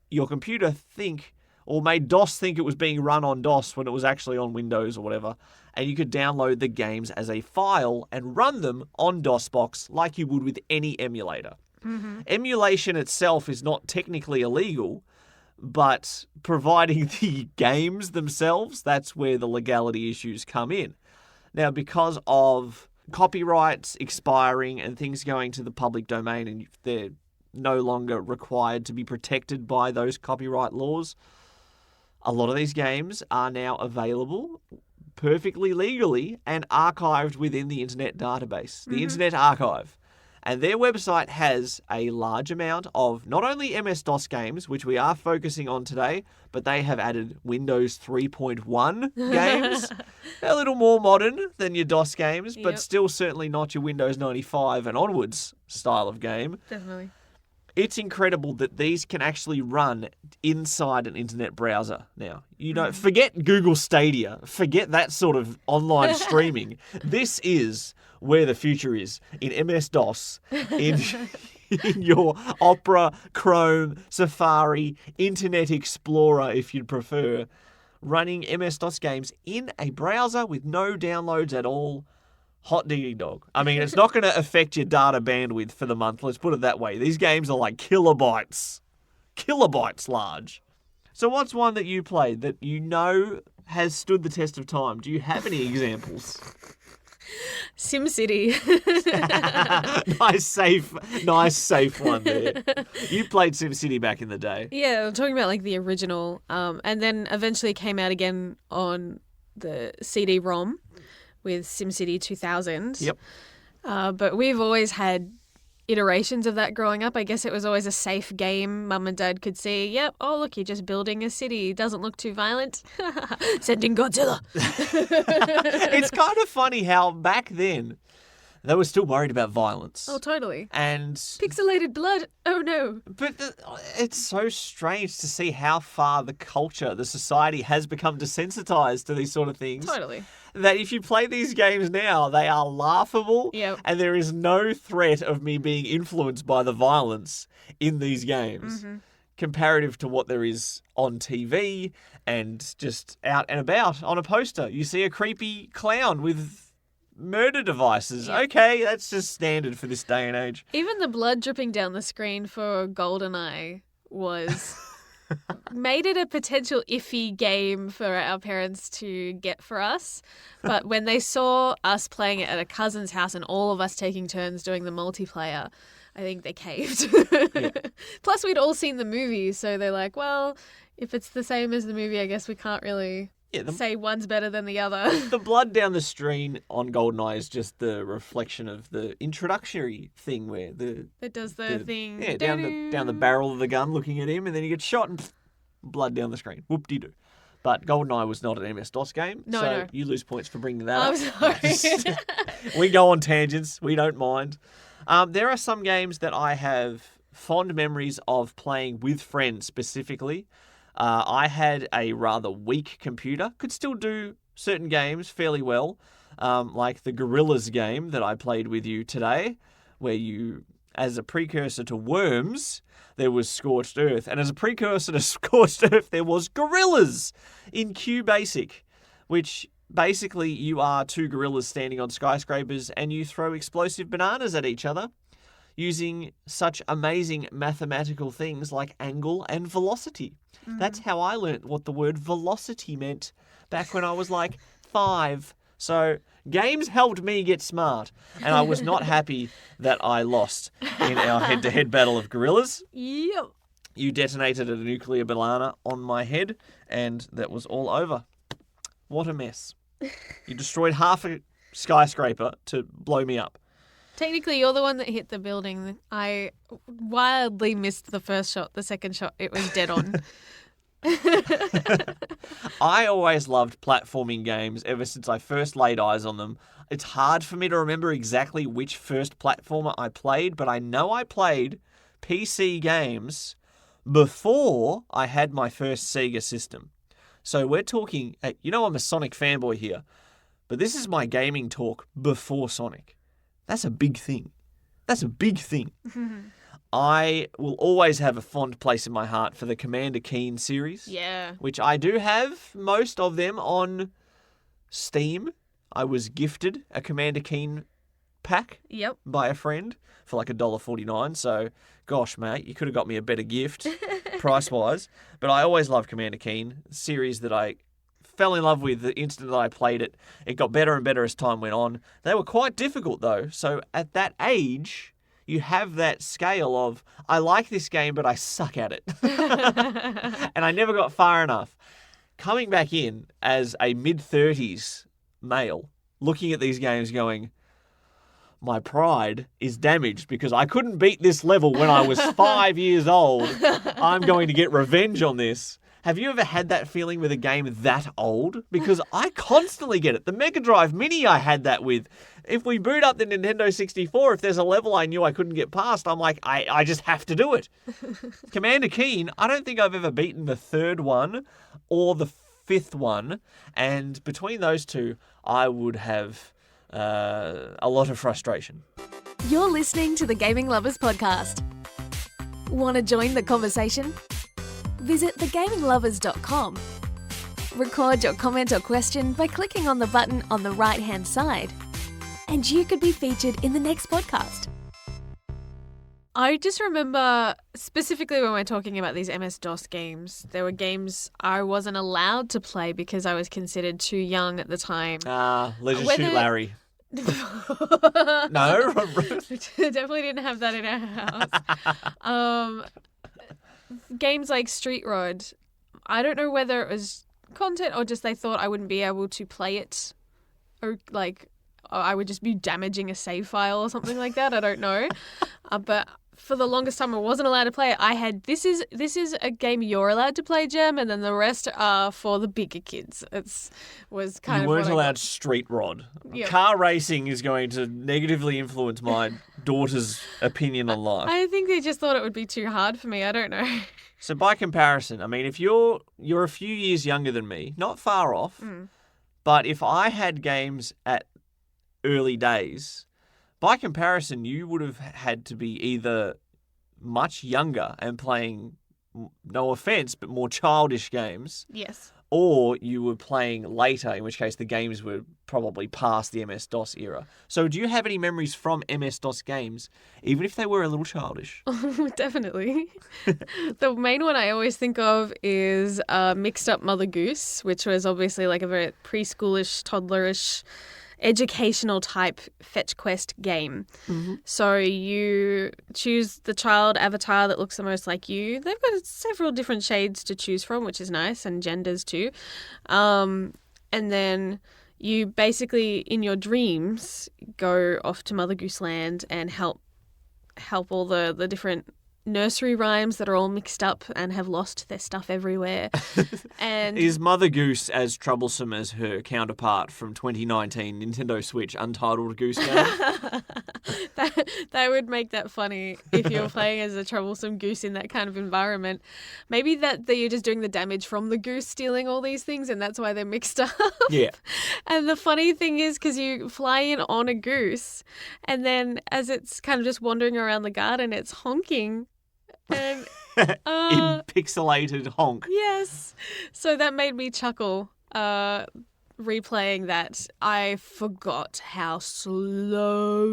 your computer think, or made DOS think it was being run on DOS when it was actually on Windows or whatever, and you could download the games as a file and run them on DOSBox like you would with any emulator. Emulation itself is not technically illegal, but providing the games themselves, that's where the legality issues come in. Now, because of copyrights expiring and things going to the public domain, and they're no longer required to be protected by those copyright laws, a lot of these games are now available perfectly legally and archived within the Internet database, the Internet Archive. And their website has a large amount of not only MS-DOS games, which we are focusing on today, but they have added Windows 3.1 games. They're a little more modern than your DOS games, but still certainly not your Windows 95 and onwards style of game. Definitely. It's incredible that these can actually run inside an internet browser now. You know, forget Google Stadia, forget that sort of online streaming. This is where the future is, in MS-DOS, in your Opera, Chrome, Safari, Internet Explorer, if you'd prefer, running MS-DOS games in a browser with no downloads at all. Hot diggity dog. I mean, it's not going to affect your data bandwidth for the month, let's put it that way. These games are like kilobytes large. So what's one that you played that you know has stood the test of time? Do you have any examples? SimCity. Nice safe one there. You played SimCity back in the day. Yeah, I'm talking about like the original, and then eventually came out again on the CD-ROM with SimCity 2000. Yep. But we've always had iterations of that growing up. I guess it was always a safe game. Mum and Dad could see, yep, oh, look, you're just building a city. Doesn't look too violent. Send in Godzilla. It's kind of funny how back then they were still worried about violence. Oh, totally. And Pixelated blood. Oh, no. But it's so strange to see how far the culture, the society has become desensitized to these sort of things. Totally. That if you play these games now, they are laughable. Yep. And there is no threat of me being influenced by the violence in these games. Mm-hmm. Comparative to what there is on TV and just out and about on a poster. You see a creepy clown with murder devices. Yep. Okay, that's just standard for this day and age. Even the blood dripping down the screen for GoldenEye was made it a potential iffy game for our parents to get for us. But when they saw us playing it at a cousin's house and all of us taking turns doing the multiplayer, I think they caved. Yeah. Plus, we'd all seen the movie, so they're like, well, if it's the same as the movie, I guess we can't really say one's better than the other. The blood down the screen on GoldenEye is just the reflection of the introductory thing where it does the thing. Yeah, down the barrel of the gun looking at him, and then he gets shot and blood down the screen. Whoop-de-doo. But GoldenEye was not an MS-DOS game, no. You lose points for bringing that I'm up. sorry. We go on tangents. We don't mind. There are some games that I have fond memories of playing with friends specifically. I had a rather weak computer, could still do certain games fairly well, like the Gorillas game that I played with you today, where you, as a precursor to Worms, there was Scorched Earth, and as a precursor to Scorched Earth, there was Gorillas in QBasic, which basically you are two gorillas standing on skyscrapers and you throw explosive bananas at each other using such amazing mathematical things like angle and velocity. Mm. That's how I learnt what the word velocity meant back when I was like 5. So games helped me get smart, and I was not happy that I lost in our head-to-head battle of gorillas. Yep. You detonated a nuclear banana on my head, and that was all over. What a mess. You destroyed half a skyscraper to blow me up. Technically, you're the one that hit the building. I wildly missed the first shot. The second shot, it was dead on. I always loved platforming games ever since I first laid eyes on them. It's hard for me to remember exactly which first platformer I played, but I know I played PC games before I had my first Sega system. So we're talking, I'm a Sonic fanboy here, but this is my gaming talk before Sonic. That's a big thing. I will always have a fond place in my heart for the Commander Keen series. Yeah. Which I do have most of them on Steam. I was gifted a Commander Keen pack by a friend for like $1.49. So, gosh, mate, you could have got me a better gift price-wise. But I always loved Commander Keen, a series that I fell in love with the instant that I played it. It got better and better as time went on. They were quite difficult, though. So at that age, you have that scale of, I like this game, but I suck at it. And I never got far enough. Coming back in as a mid-30s male, looking at these games going, my pride is damaged because I couldn't beat this level when I was 5 years old. I'm going to get revenge on this. Have you ever had that feeling with a game that old? Because I constantly get it. The Mega Drive Mini I had that with. If we boot up the Nintendo 64, if there's a level I knew I couldn't get past, I'm like, I just have to do it. Commander Keen, I don't think I've ever beaten the third one or the fifth one. And between those two, I would have a lot of frustration. You're listening to the Gaming Lovers Podcast. Want to join the conversation? Visit thegaminglovers.com. Record your comment or question by clicking on the button on the right-hand side. And you could be featured in the next podcast. I just remember, specifically when we're talking about these MS-DOS games, there were games I wasn't allowed to play because I was considered too young at the time. Leisure Suit Larry. No? Definitely didn't have that in our house. Games like Street Rod, I don't know whether it was content or just they thought I wouldn't be able to play it, or I would just be damaging a save file or something like that. I don't know. But for the longest time I wasn't allowed to play it. I had this is a game you're allowed to play, Jem, and then the rest are for the bigger kids. Was kind You of weren't what I allowed got. street rod. Yep. Car racing is going to negatively influence my daughter's opinion on life. I think they just thought it would be too hard for me. I don't know. So by comparison, I mean, if you're a few years younger than me, not far off, but if I had games at early days, by comparison, you would have had to be either much younger and playing, no offense, but more childish games, Yes. or you were playing later, in which case the games were probably past the MS-DOS era. So do you have any memories from MS-DOS games, even if they were a little childish? Definitely. The main one I always think of is Mixed Up Mother Goose, which was obviously like a very preschoolish, toddlerish, educational type fetch quest game. Mm-hmm. So you choose the child avatar that looks the most like you. They've got several different shades to choose from, which is nice, and genders too. And then you basically, in your dreams, go off to Mother Goose Land and help all the different nursery rhymes that are all mixed up and have lost their stuff everywhere. And Is Mother Goose as troublesome as her counterpart from 2019 Nintendo Switch Untitled Goose Game? that would make that funny if you're playing as a troublesome goose in that kind of environment. Maybe that you're just doing the damage from the goose stealing all these things, and that's why they're mixed up. Yeah. And the funny thing is, because you fly in on a goose, and then as it's kind of just wandering around the garden, it's honking. And In pixelated honk. yes. So that made me chuckle replaying that. I forgot how slow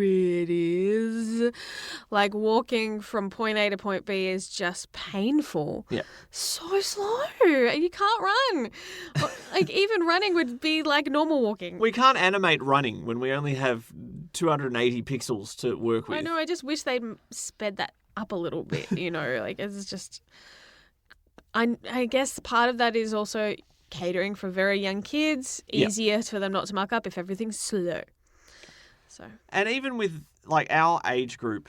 it is. Like walking from point A to point B is just painful. Yeah. So slow. You can't run. Like even running would be like normal walking. We can't animate running when we only have 280 pixels to work with. I know. I just wish they'd sped that up a little bit, like it's just I guess part of that is also catering for very young kids, easier for them not to muck up if everything's slow. So And even with like our age group,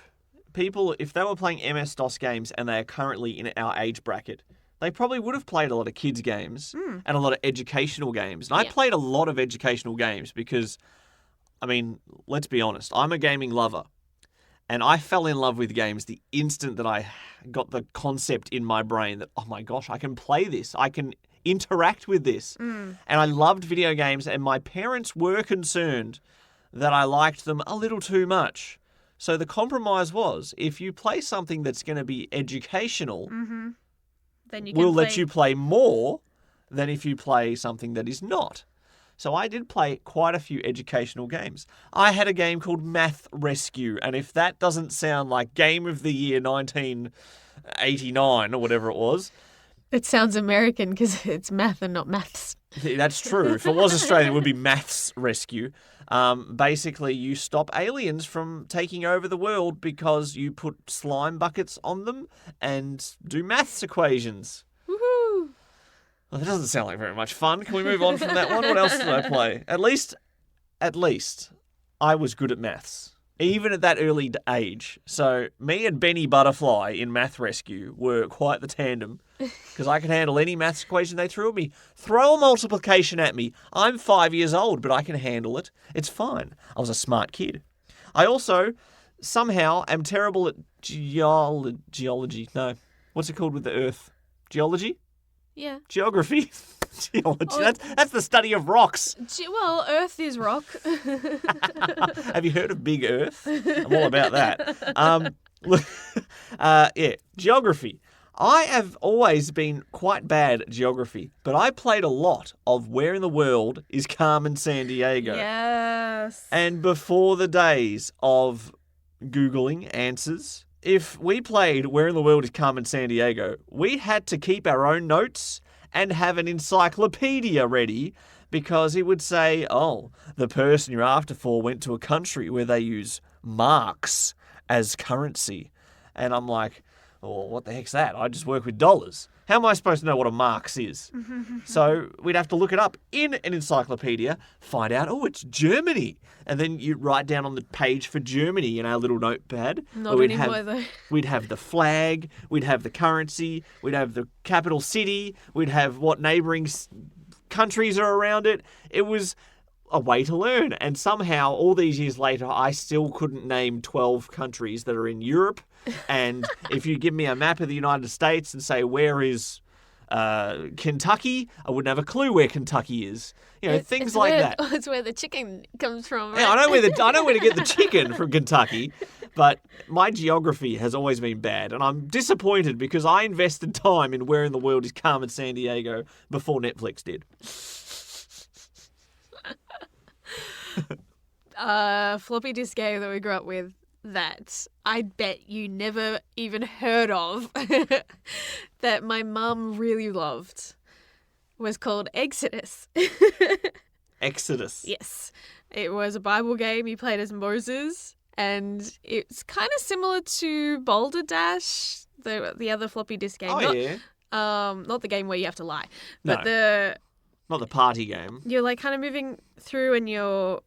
people, if they were playing MS-DOS games and they are currently in our age bracket, they probably would have played a lot of kids games and a lot of educational games. And I played a lot of educational games because, I mean, let's be honest, I'm a gaming lover. And I fell in love with games the instant that I got the concept in my brain that, oh my gosh, I can play this. I can interact with this. And I loved video games, and my parents were concerned that I liked them a little too much. So the compromise was, if you play something that's going to be educational, then you we'll let you play more than if you play something that is not. So I did play quite a few educational games. I had a game called Math Rescue, and if that doesn't sound like Game of the Year 1989 or whatever it was... It sounds American because it's math and not maths. That's true. If it was Australian, it would be Maths Rescue. Basically, you stop aliens from taking over the world because you put slime buckets on them and do maths equations. Woohoo! Well, that doesn't sound like very much fun. Can we move on from that one? What else did I play? At least, I was good at maths, even at that early age. So me and Benny Butterfly in Math Rescue were quite the tandem because I could handle any maths equation they threw at me. Throw a multiplication at me. I'm 5 years old, but I can handle it. It's fine. I was a smart kid. I also somehow am terrible at geology. No. What's it called with the earth? Geology? Yeah. Geography. Geology. Oh. That's the study of rocks. Well, Earth is rock. Have you heard of Big Earth? I'm all about that. Geography. I have always been quite bad at geography, but I played a lot of Where in the World is Carmen Sandiego. Yes. And before the days of Googling answers, if we played Where in the World is Carmen Sandiego, we had to keep our own notes and have an encyclopedia ready because it would say, oh, the person you're after for went to a country where they use marks as currency. And I'm like, Or what the heck's that? I just work with dollars. How am I supposed to know what a marks is? So we'd have to look it up in an encyclopedia, find out, oh, it's Germany. And then you write down on the page for Germany in our little notepad. Not anymore, though. We'd have the flag, we'd have the currency, we'd have the capital city, we'd have what neighbouring countries are around it. It was a way to learn. And somehow, all these years later, I still couldn't name 12 countries that are in Europe. And if you give me a map of the United States and say, where is Kentucky, I wouldn't have a clue where Kentucky is. Things like that. It's where the chicken comes from, right? Yeah, I know where to get the chicken from Kentucky, but my geography has always been bad, and I'm disappointed because I invested time in where in the world is Carmen Sandiego before Netflix did. Floppy disk game that we grew up with that I bet you never even heard of that my mum really loved was called Exodus. Exodus. Yes. It was a Bible game. You played as Moses, and it's kind of similar to Boulder Dash, the other floppy disk game. Yeah. Not the game where you have to lie, but not the party game. You're like kind of moving through and you're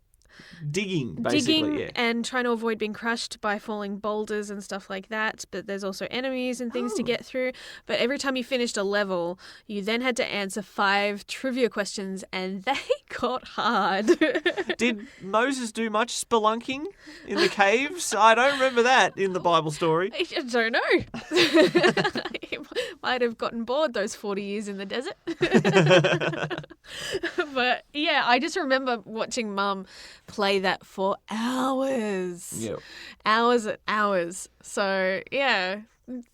digging, basically, yeah. And trying to avoid being crushed by falling boulders and stuff like that. But there's also enemies and things to get through. But every time you finished a level, you then had to answer 5 trivia questions, and they got hard. Did Moses do much spelunking in the caves? I don't remember that in the Bible story. I don't know. He might have gotten bored those 40 years in the desert. But yeah, I just remember watching Mum play that for hours. Yep. Hours and hours. So, yeah,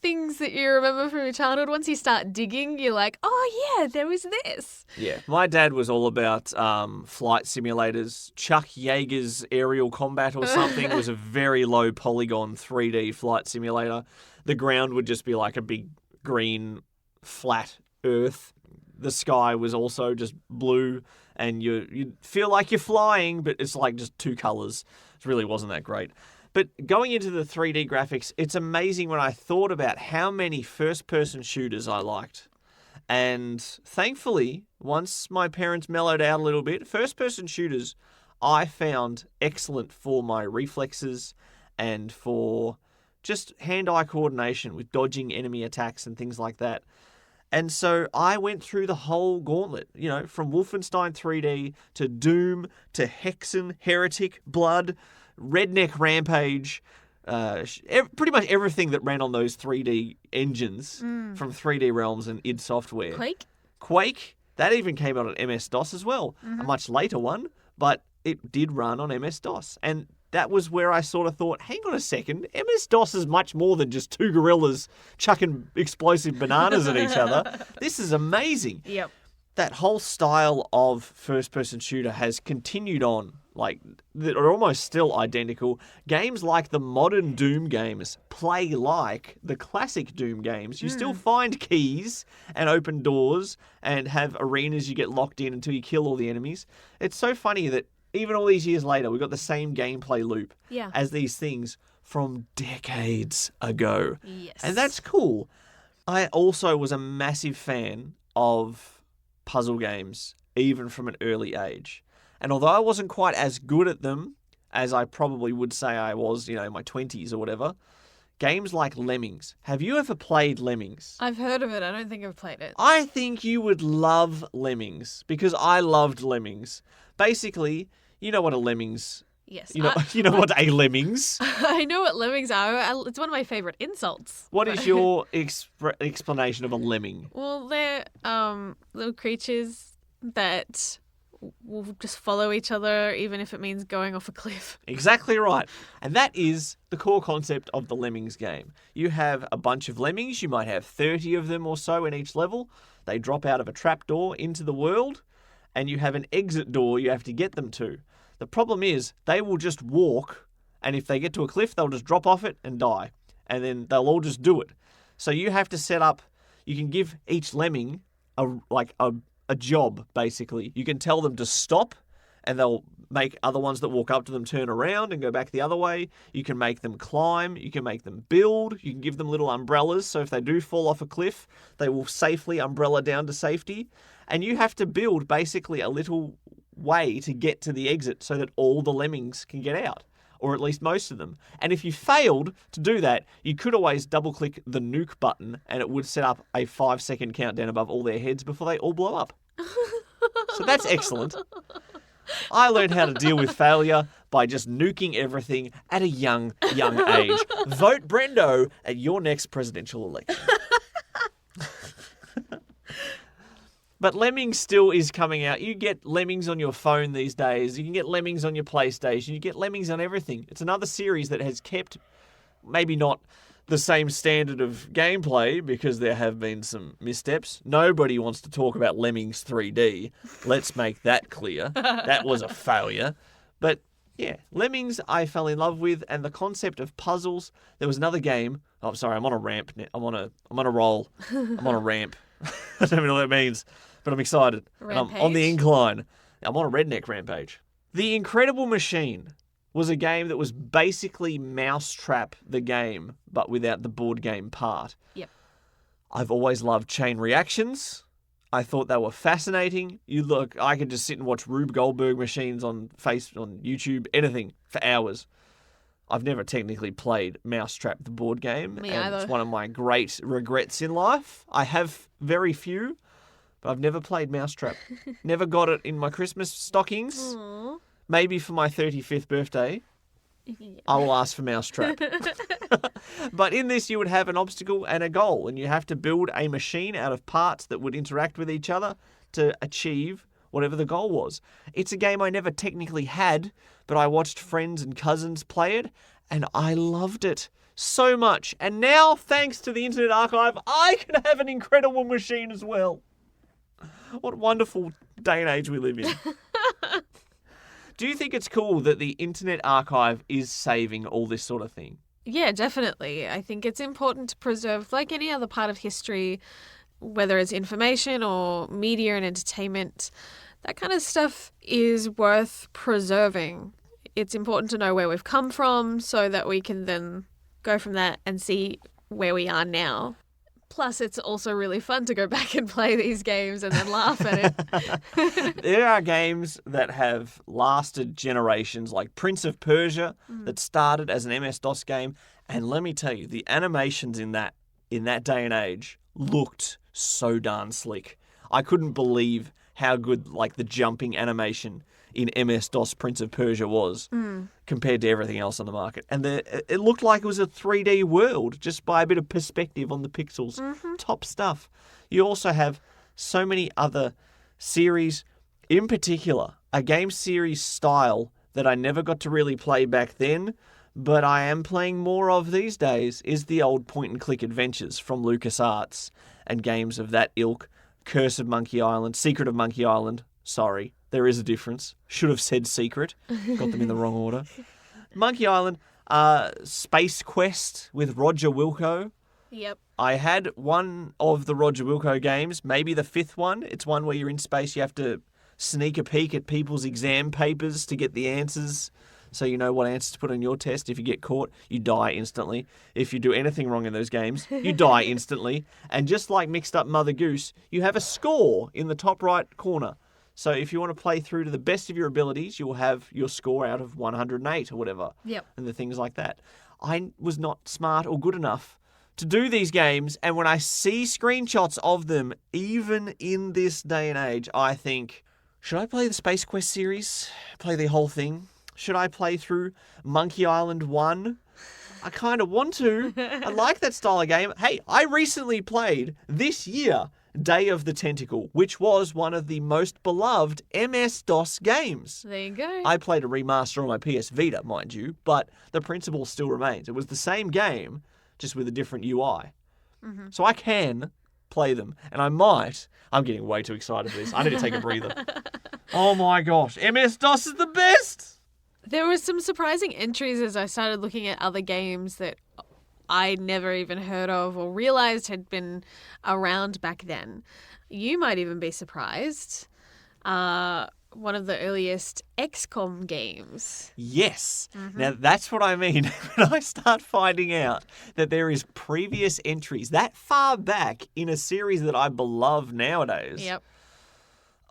things that you remember from your childhood, once you start digging, you're like, oh, yeah, there was this. Yeah. My dad was all about flight simulators. Chuck Yeager's Aerial Combat or something was a very low polygon 3D flight simulator. The ground would just be like a big green flat earth. The sky was also just blue, and you feel like you're flying, but it's like just 2 colours. It really wasn't that great. But going into the 3D graphics, it's amazing when I thought about how many first-person shooters I liked. And thankfully, once my parents mellowed out a little bit, first-person shooters I found excellent for my reflexes and for just hand-eye coordination with dodging enemy attacks and things like that. And so I went through the whole gauntlet, from Wolfenstein 3D to Doom to Hexen, Heretic, Blood, Redneck Rampage, pretty much everything that ran on those 3D engines from 3D Realms and id Software. Quake, that even came out on MS-DOS as well, a much later one, but it did run on MS-DOS. And that was where I sort of thought, hang on a second, MS-DOS is much more than just 2 gorillas chucking explosive bananas at each other. This is amazing. Yep. That whole style of first-person shooter has continued on. They're almost still identical. Games like the modern Doom games play like the classic Doom games. You still find keys and open doors and have arenas you get locked in until you kill all the enemies. It's so funny that even all these years later, we've got the same gameplay loop as these things from decades ago. Yes. And that's cool. I also was a massive fan of puzzle games, even from an early age. And although I wasn't quite as good at them as I probably would say I was, in my 20s or whatever, games like Lemmings. Have you ever played Lemmings? I've heard of it. I don't think I've played it. I think you would love Lemmings because I loved Lemmings. Basically, you know what a Lemmings... Yes. You know what a Lemmings... I know what lemmings are. It's one of my favourite insults. What is your explanation of a lemming? Well, they're little creatures that will just follow each other, even if it means going off a cliff. Exactly right. And that is the core concept of the Lemmings game. You have a bunch of lemmings. You might have 30 of them or so in each level. They drop out of a trapdoor into the world, and you have an exit door you have to get them to. The problem is they will just walk, and if they get to a cliff, they'll just drop off it and die. And then they'll all just do it. So you have to set up, you can give each lemming a job, basically. You can tell them to stop, and they'll make other ones that walk up to them turn around and go back the other way. You can make them climb. You can make them build. You can give them little umbrellas, so if they do fall off a cliff, they will safely umbrella down to safety. And you have to build basically a little way to get to the exit so that all the lemmings can get out, or at least most of them. And if you failed to do that, you could always double-click the nuke button and it would set up a 5-second countdown above all their heads before they all blow up. So that's excellent. I learned how to deal with failure by just nuking everything at a young age. Vote Brendo at your next presidential election. But Lemmings still is coming out. You get Lemmings on your phone these days. You can get Lemmings on your PlayStation. You get Lemmings on everything. It's another series that has kept maybe not the same standard of gameplay because there have been some missteps. Nobody wants to talk about Lemmings 3D. Let's make that clear. That was a failure. But yeah, Lemmings I fell in love with, and the concept of puzzles. There was another game. Oh, sorry, I'm on a ramp. I'm on a roll. I'm on a ramp. I don't even know what that means, but I'm excited. And I'm on the incline. I'm on a redneck rampage. The Incredible Machine was a game that was basically Mousetrap the game, but without the board game part. Yep. I've always loved chain reactions. I thought they were fascinating. I could just sit and watch Rube Goldberg machines on YouTube, anything, for hours. I've never technically played Mousetrap, the board game. Me and either. It's one of my great regrets in life. I have very few, but I've never played Mousetrap. Never got it in my Christmas stockings. Aww. Maybe for my 35th birthday, I will ask for Mousetrap. But in this, you would have an obstacle and a goal, and you have to build a machine out of parts that would interact with each other to achieve whatever the goal was. It's a game I never technically had, but I watched friends and cousins play it, and I loved it so much. And now, thanks to the Internet Archive, I can have an Incredible Machine as well. What a wonderful day and age we live in. Do you think it's cool that the Internet Archive is saving all this sort of thing? Yeah, definitely. I think it's important to preserve, like any other part of history, whether it's information or media and entertainment, that kind of stuff is worth preserving. It's important to know where we've come from so that we can then go from that and see where we are now. Plus, it's also really fun to go back and play these games and then laugh at it. There are games that have lasted generations, like Prince of Persia, that started as an MS-DOS game. And let me tell you, the animations in that day and age looked so darn slick. I couldn't believe how good the jumping animation in MS-DOS Prince of Persia was compared to everything else on the market. And it looked like it was a 3D world just by a bit of perspective on the pixels. Mm-hmm. Top stuff. You also have so many other series, in particular, a game series style that I never got to really play back then, but I am playing more of these days, is the old point-and-click adventures from LucasArts and games of that ilk. Curse of Monkey Island, Secret of Monkey Island. Sorry, there is a difference. Should have said Secret. Got them in the wrong order. Monkey Island, Space Quest with Roger Wilco. Yep. I had one of the Roger Wilco games, maybe the fifth one. It's one where you're in space, you have to sneak a peek at people's exam papers to get the answers, so you know what answers to put on your test. If you get caught, you die instantly. If you do anything wrong in those games, you die instantly. And just like Mixed Up Mother Goose, you have a score in the top right corner. So if you want to play through to the best of your abilities, you will have your score out of 108 or whatever. Yep. And the things like that. I was not smart or good enough to do these games, and when I see screenshots of them, even in this day and age, I think, should I play the Space Quest series? Play the whole thing? Should I play through Monkey Island 1? I kind of want to. I like that style of game. Hey, I recently played this year Day of the Tentacle, which was one of the most beloved MS-DOS games. There you go. I played a remaster on my PS Vita, mind you, but the principle still remains. It was the same game, just with a different UI. Mm-hmm. So I can play them, and I might. I'm getting way too excited for this. I need to take a breather. Oh my gosh, MS-DOS is the best! There were some surprising entries as I started looking at other games that I never even heard of or realized had been around back then. You might even be surprised. one of the earliest XCOM games. Yes. Now, that's what I mean when I start finding out that there is previous entries that far back in a series that I beloved nowadays. Yep.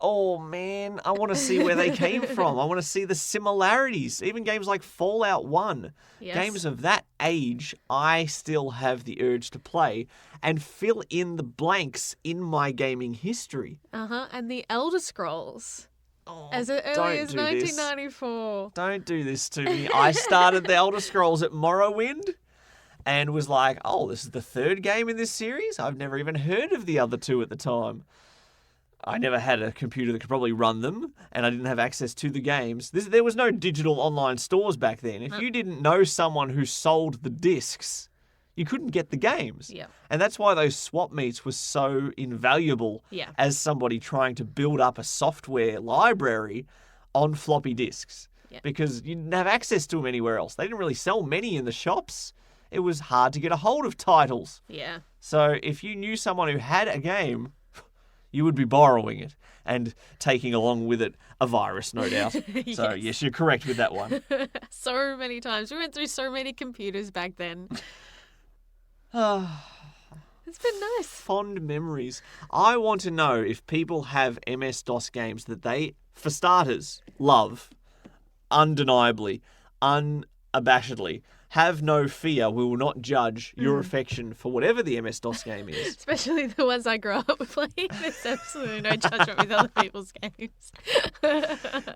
Oh, man, I want to see where they came from. I want to see the similarities. Even games like Fallout 1. Yes. Games of that age, I still have the urge to play and fill in the blanks in my gaming history. And the Elder Scrolls. Oh, As early don't as do this. 1994. Don't do this to me. I started the Elder Scrolls at Morrowind and was like, oh, this is the third game in this series? I've never even heard of the other two at the time. I never had a computer that could probably run them, and I didn't have access to the games. There was no digital online stores back then. If you didn't know someone who sold the discs, you couldn't get the games. Yeah. And that's why those swap meets were so invaluable as somebody trying to build up a software library on floppy disks. Yeah. Because you didn't have access to them anywhere else. They didn't really sell many in the shops. It was hard to get a hold of titles. Yeah. So if you knew someone who had a game, you would be borrowing it and taking along with it a virus, no doubt. So, yes, you're correct with that one. So many times. We went through so many computers back then. It's been nice. Fond memories. I want to know if people have MS-DOS games that they, for starters, love, undeniably, unabashedly. Have no fear. We will not judge your affection for whatever the MS-DOS game is. Especially the ones I grew up playing. There's absolutely no judgment with other people's games.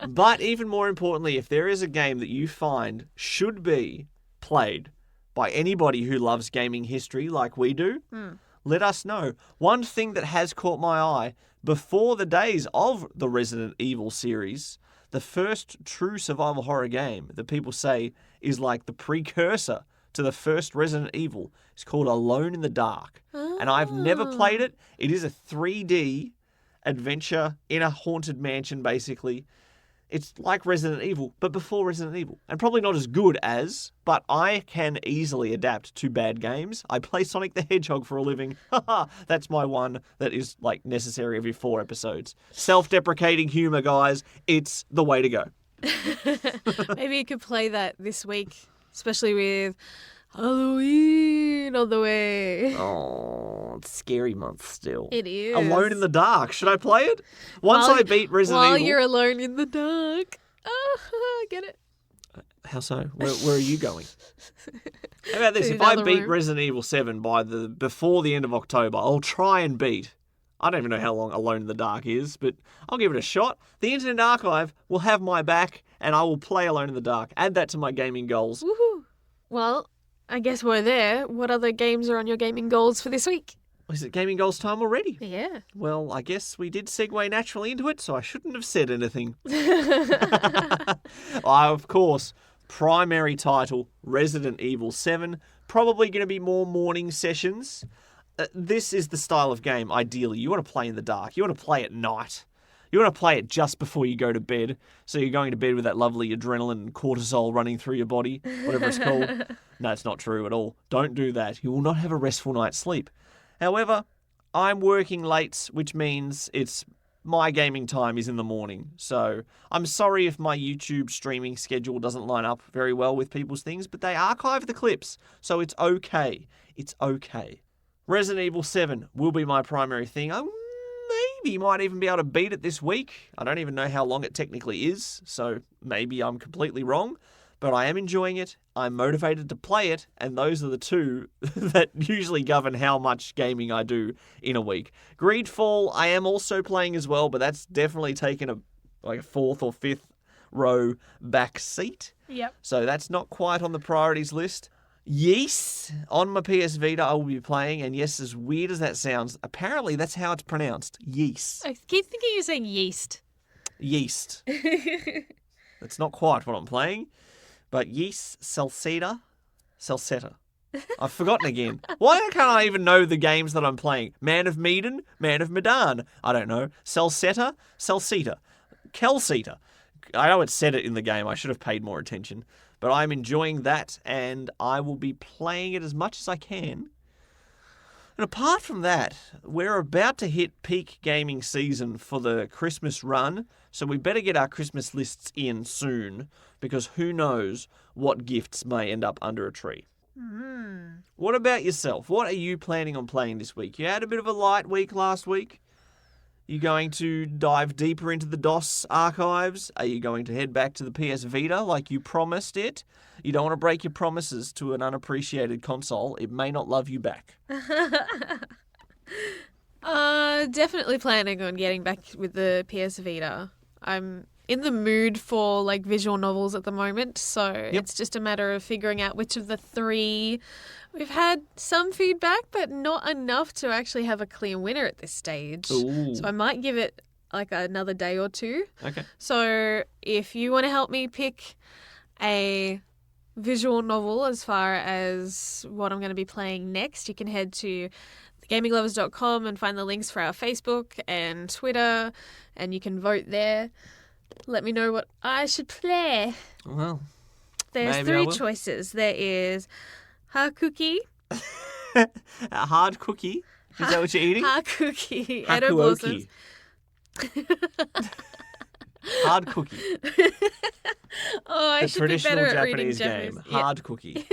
But even more importantly, if there is a game that you find should be played by anybody who loves gaming history like we do, let us know. One thing that has caught my eye, before the days of the Resident Evil series, the first true survival horror game that people say is like the precursor to the first Resident Evil is called Alone in the Dark. And I've never played it. It is a 3D adventure in a haunted mansion, basically. It's like Resident Evil, but before Resident Evil. And probably not as good as, but I can easily adapt to bad games. I play Sonic the Hedgehog for a living. That's my one that is like necessary every 4 episodes. Self-deprecating humor, guys. It's the way to go. Maybe you could play that this week, especially with Halloween on the way. Oh, it's scary month still. It is. Alone in the Dark. Should I play it? Once I beat Resident While Evil. you're alone in the dark. Oh, I get it. How so? Where are you going? How about this? To If the I other beat room. Resident Evil 7 before the end of October, I'll try and beat. I don't even know how long Alone in the Dark is, but I'll give it a shot. The Internet Archive will have my back, and I will play Alone in the Dark. Add that to my gaming goals. Woohoo. Well, I guess we're there. What other games are on your gaming goals for this week? Is it gaming goals time already? Yeah. Well, I guess we did segue naturally into it, so I shouldn't have said anything. Of course, primary title, Resident Evil 7. Probably going to be more morning sessions. This is the style of game, ideally. You want to play in the dark. You want to play at night. You want to play it just before you go to bed. So you're going to bed with that lovely adrenaline and cortisol running through your body, whatever it's called. No, it's not true at all. Don't do that. You will not have a restful night's sleep. However, I'm working late, which means my gaming time is in the morning. So I'm sorry if my YouTube streaming schedule doesn't line up very well with people's things, but they archive the clips, so it's okay. It's okay. Resident Evil 7 will be my primary thing. I maybe might even be able to beat it this week. I don't even know how long it technically is, so maybe I'm completely wrong. But I am enjoying it, I'm motivated to play it, and those are the two that usually govern how much gaming I do in a week. Greedfall, I am also playing as well, but that's definitely taken a 4th or 5th row back seat. Yep. So that's not quite on the priorities list. Yes, on my PS Vita I will be playing, and yes, as weird as that sounds, apparently that's how it's pronounced. Yes. I keep thinking you're saying yeast. Yeast. That's not quite what I'm playing. But yes, Salsetta. I've forgotten again. Why can't I even know the games that I'm playing? Man of Medan, Man of Medan. I don't know. Salsetta, Kelseta. I know it said it in the game. I should have paid more attention. But I'm enjoying that, and I will be playing it as much as I can And apart from that, we're about to hit peak gaming season for the Christmas run, so we better get our Christmas lists in soon, because who knows what gifts may end up under a tree. What about yourself? What are you planning on playing this week? You had a bit of a light week last week. You going to dive deeper into the DOS archives? Are you going to head back to the PS Vita like you promised it? You don't want to break your promises to an unappreciated console. It may not love you back. Definitely planning on getting back with the PS Vita. I'm in the mood for like visual novels at the moment, so it's just a matter of figuring out which of the three. We've had some feedback, but not enough to actually have a clear winner at this stage. Ooh. So I might give it like another day or two. Okay. So if you want to help me pick a visual novel as far as what I'm going to be playing next, you can head to thegaminglovers.com and find the links for our Facebook and Twitter, and you can vote there. Let me know what I should play. Well, there's maybe I three will. choices. There is Hakuki. A hard cookie? Is that what you're eating? Hakuki. Edo Blossoms. Hakuoki. Hard cookie. Oh, I The should be traditional better at reading Japanese Japanese. game. Hard cookie.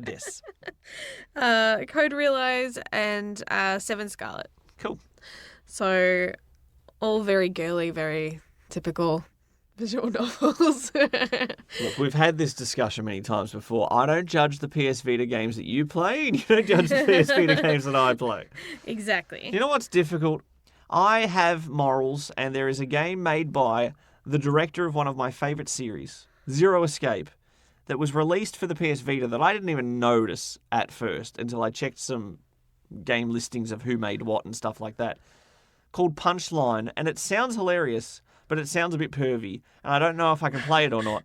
Yes. Code Realize and Seven Scarlet. Cool. So all very girly, very typical visual novels. Look, we've had this discussion many times before. I don't judge the PS Vita games that you play, and you don't judge the PS Vita games that I play. Exactly. You know what's difficult? I have morals, and there is a game made by the director of one of my favourite series, Zero Escape, that was released for the PS Vita that I didn't even notice at first until I checked some game listings of who made what and stuff like that, called Punchline, and it sounds hilarious, but it sounds a bit pervy, and I don't know if I can play it or not.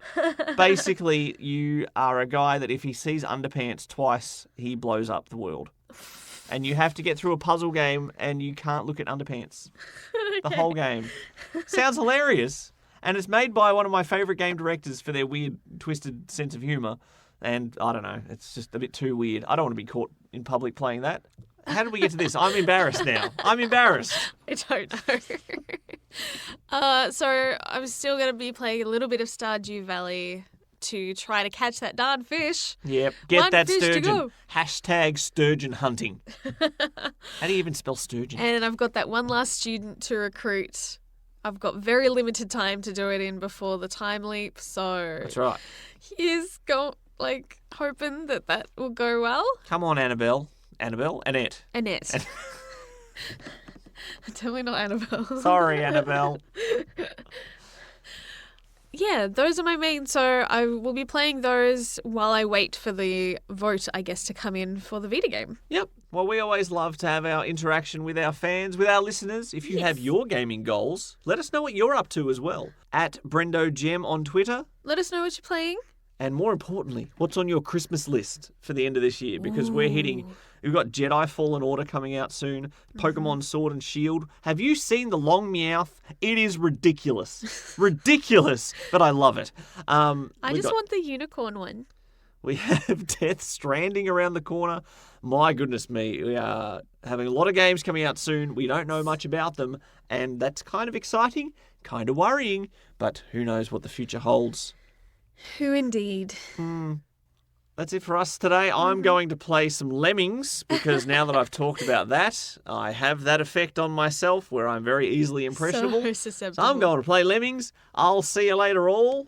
Basically, you are a guy that if he sees underpants twice, he blows up the world. And you have to get through a puzzle game, and you can't look at underpants. The whole game. Sounds hilarious. And it's made by one of my favourite game directors for their weird, twisted sense of humour. And I don't know, it's just a bit too weird. I don't want to be caught in public playing that. How did we get to this? I'm embarrassed now. I'm embarrassed. I don't know. So I'm still going to be playing a little bit of Stardew Valley to try to catch that darn fish. Yep, get One that fish to sturgeon. go. Hashtag sturgeon hunting. How do you even spell sturgeon? And I've got that one last student to recruit. I've got very limited time to do it in before the time leap, so That's right. he's hoping that will go well. Come on, Annabelle. Annette. Annette. Totally not Annabelle. Sorry, Annabelle. Yeah, those are my main. So I will be playing those while I wait for the vote, I guess, to come in for the Vita game. Yep. Well, we always love to have our interaction with our fans, with our listeners. If you have your gaming goals, let us know what you're up to as well. At Brendo and Jem on Twitter. Let us know what you're playing. And more importantly, what's on your Christmas list for the end of this year? Because we've got Jedi Fallen Order coming out soon, Pokemon Sword and Shield. Have you seen the long Meowth? It is ridiculous. Ridiculous, but I love it. I just want the unicorn one. We have Death Stranding around the corner. My goodness me, we are having a lot of games coming out soon. We don't know much about them, and that's kind of exciting, kind of worrying, but who knows what the future holds. Who indeed? That's it for us today. I'm going to play some Lemmings because now that I've talked about that, I have that effect on myself where I'm very easily impressionable. So susceptible. So I'm going to play Lemmings. I'll see you later all.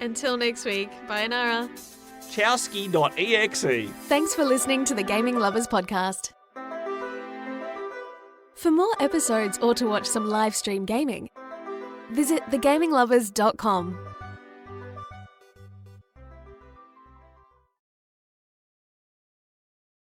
Until next week. Bye, Nara. Chowski.exe. Thanks for listening to the Gaming Lovers Podcast. For more episodes or to watch some live stream gaming, visit thegaminglovers.com.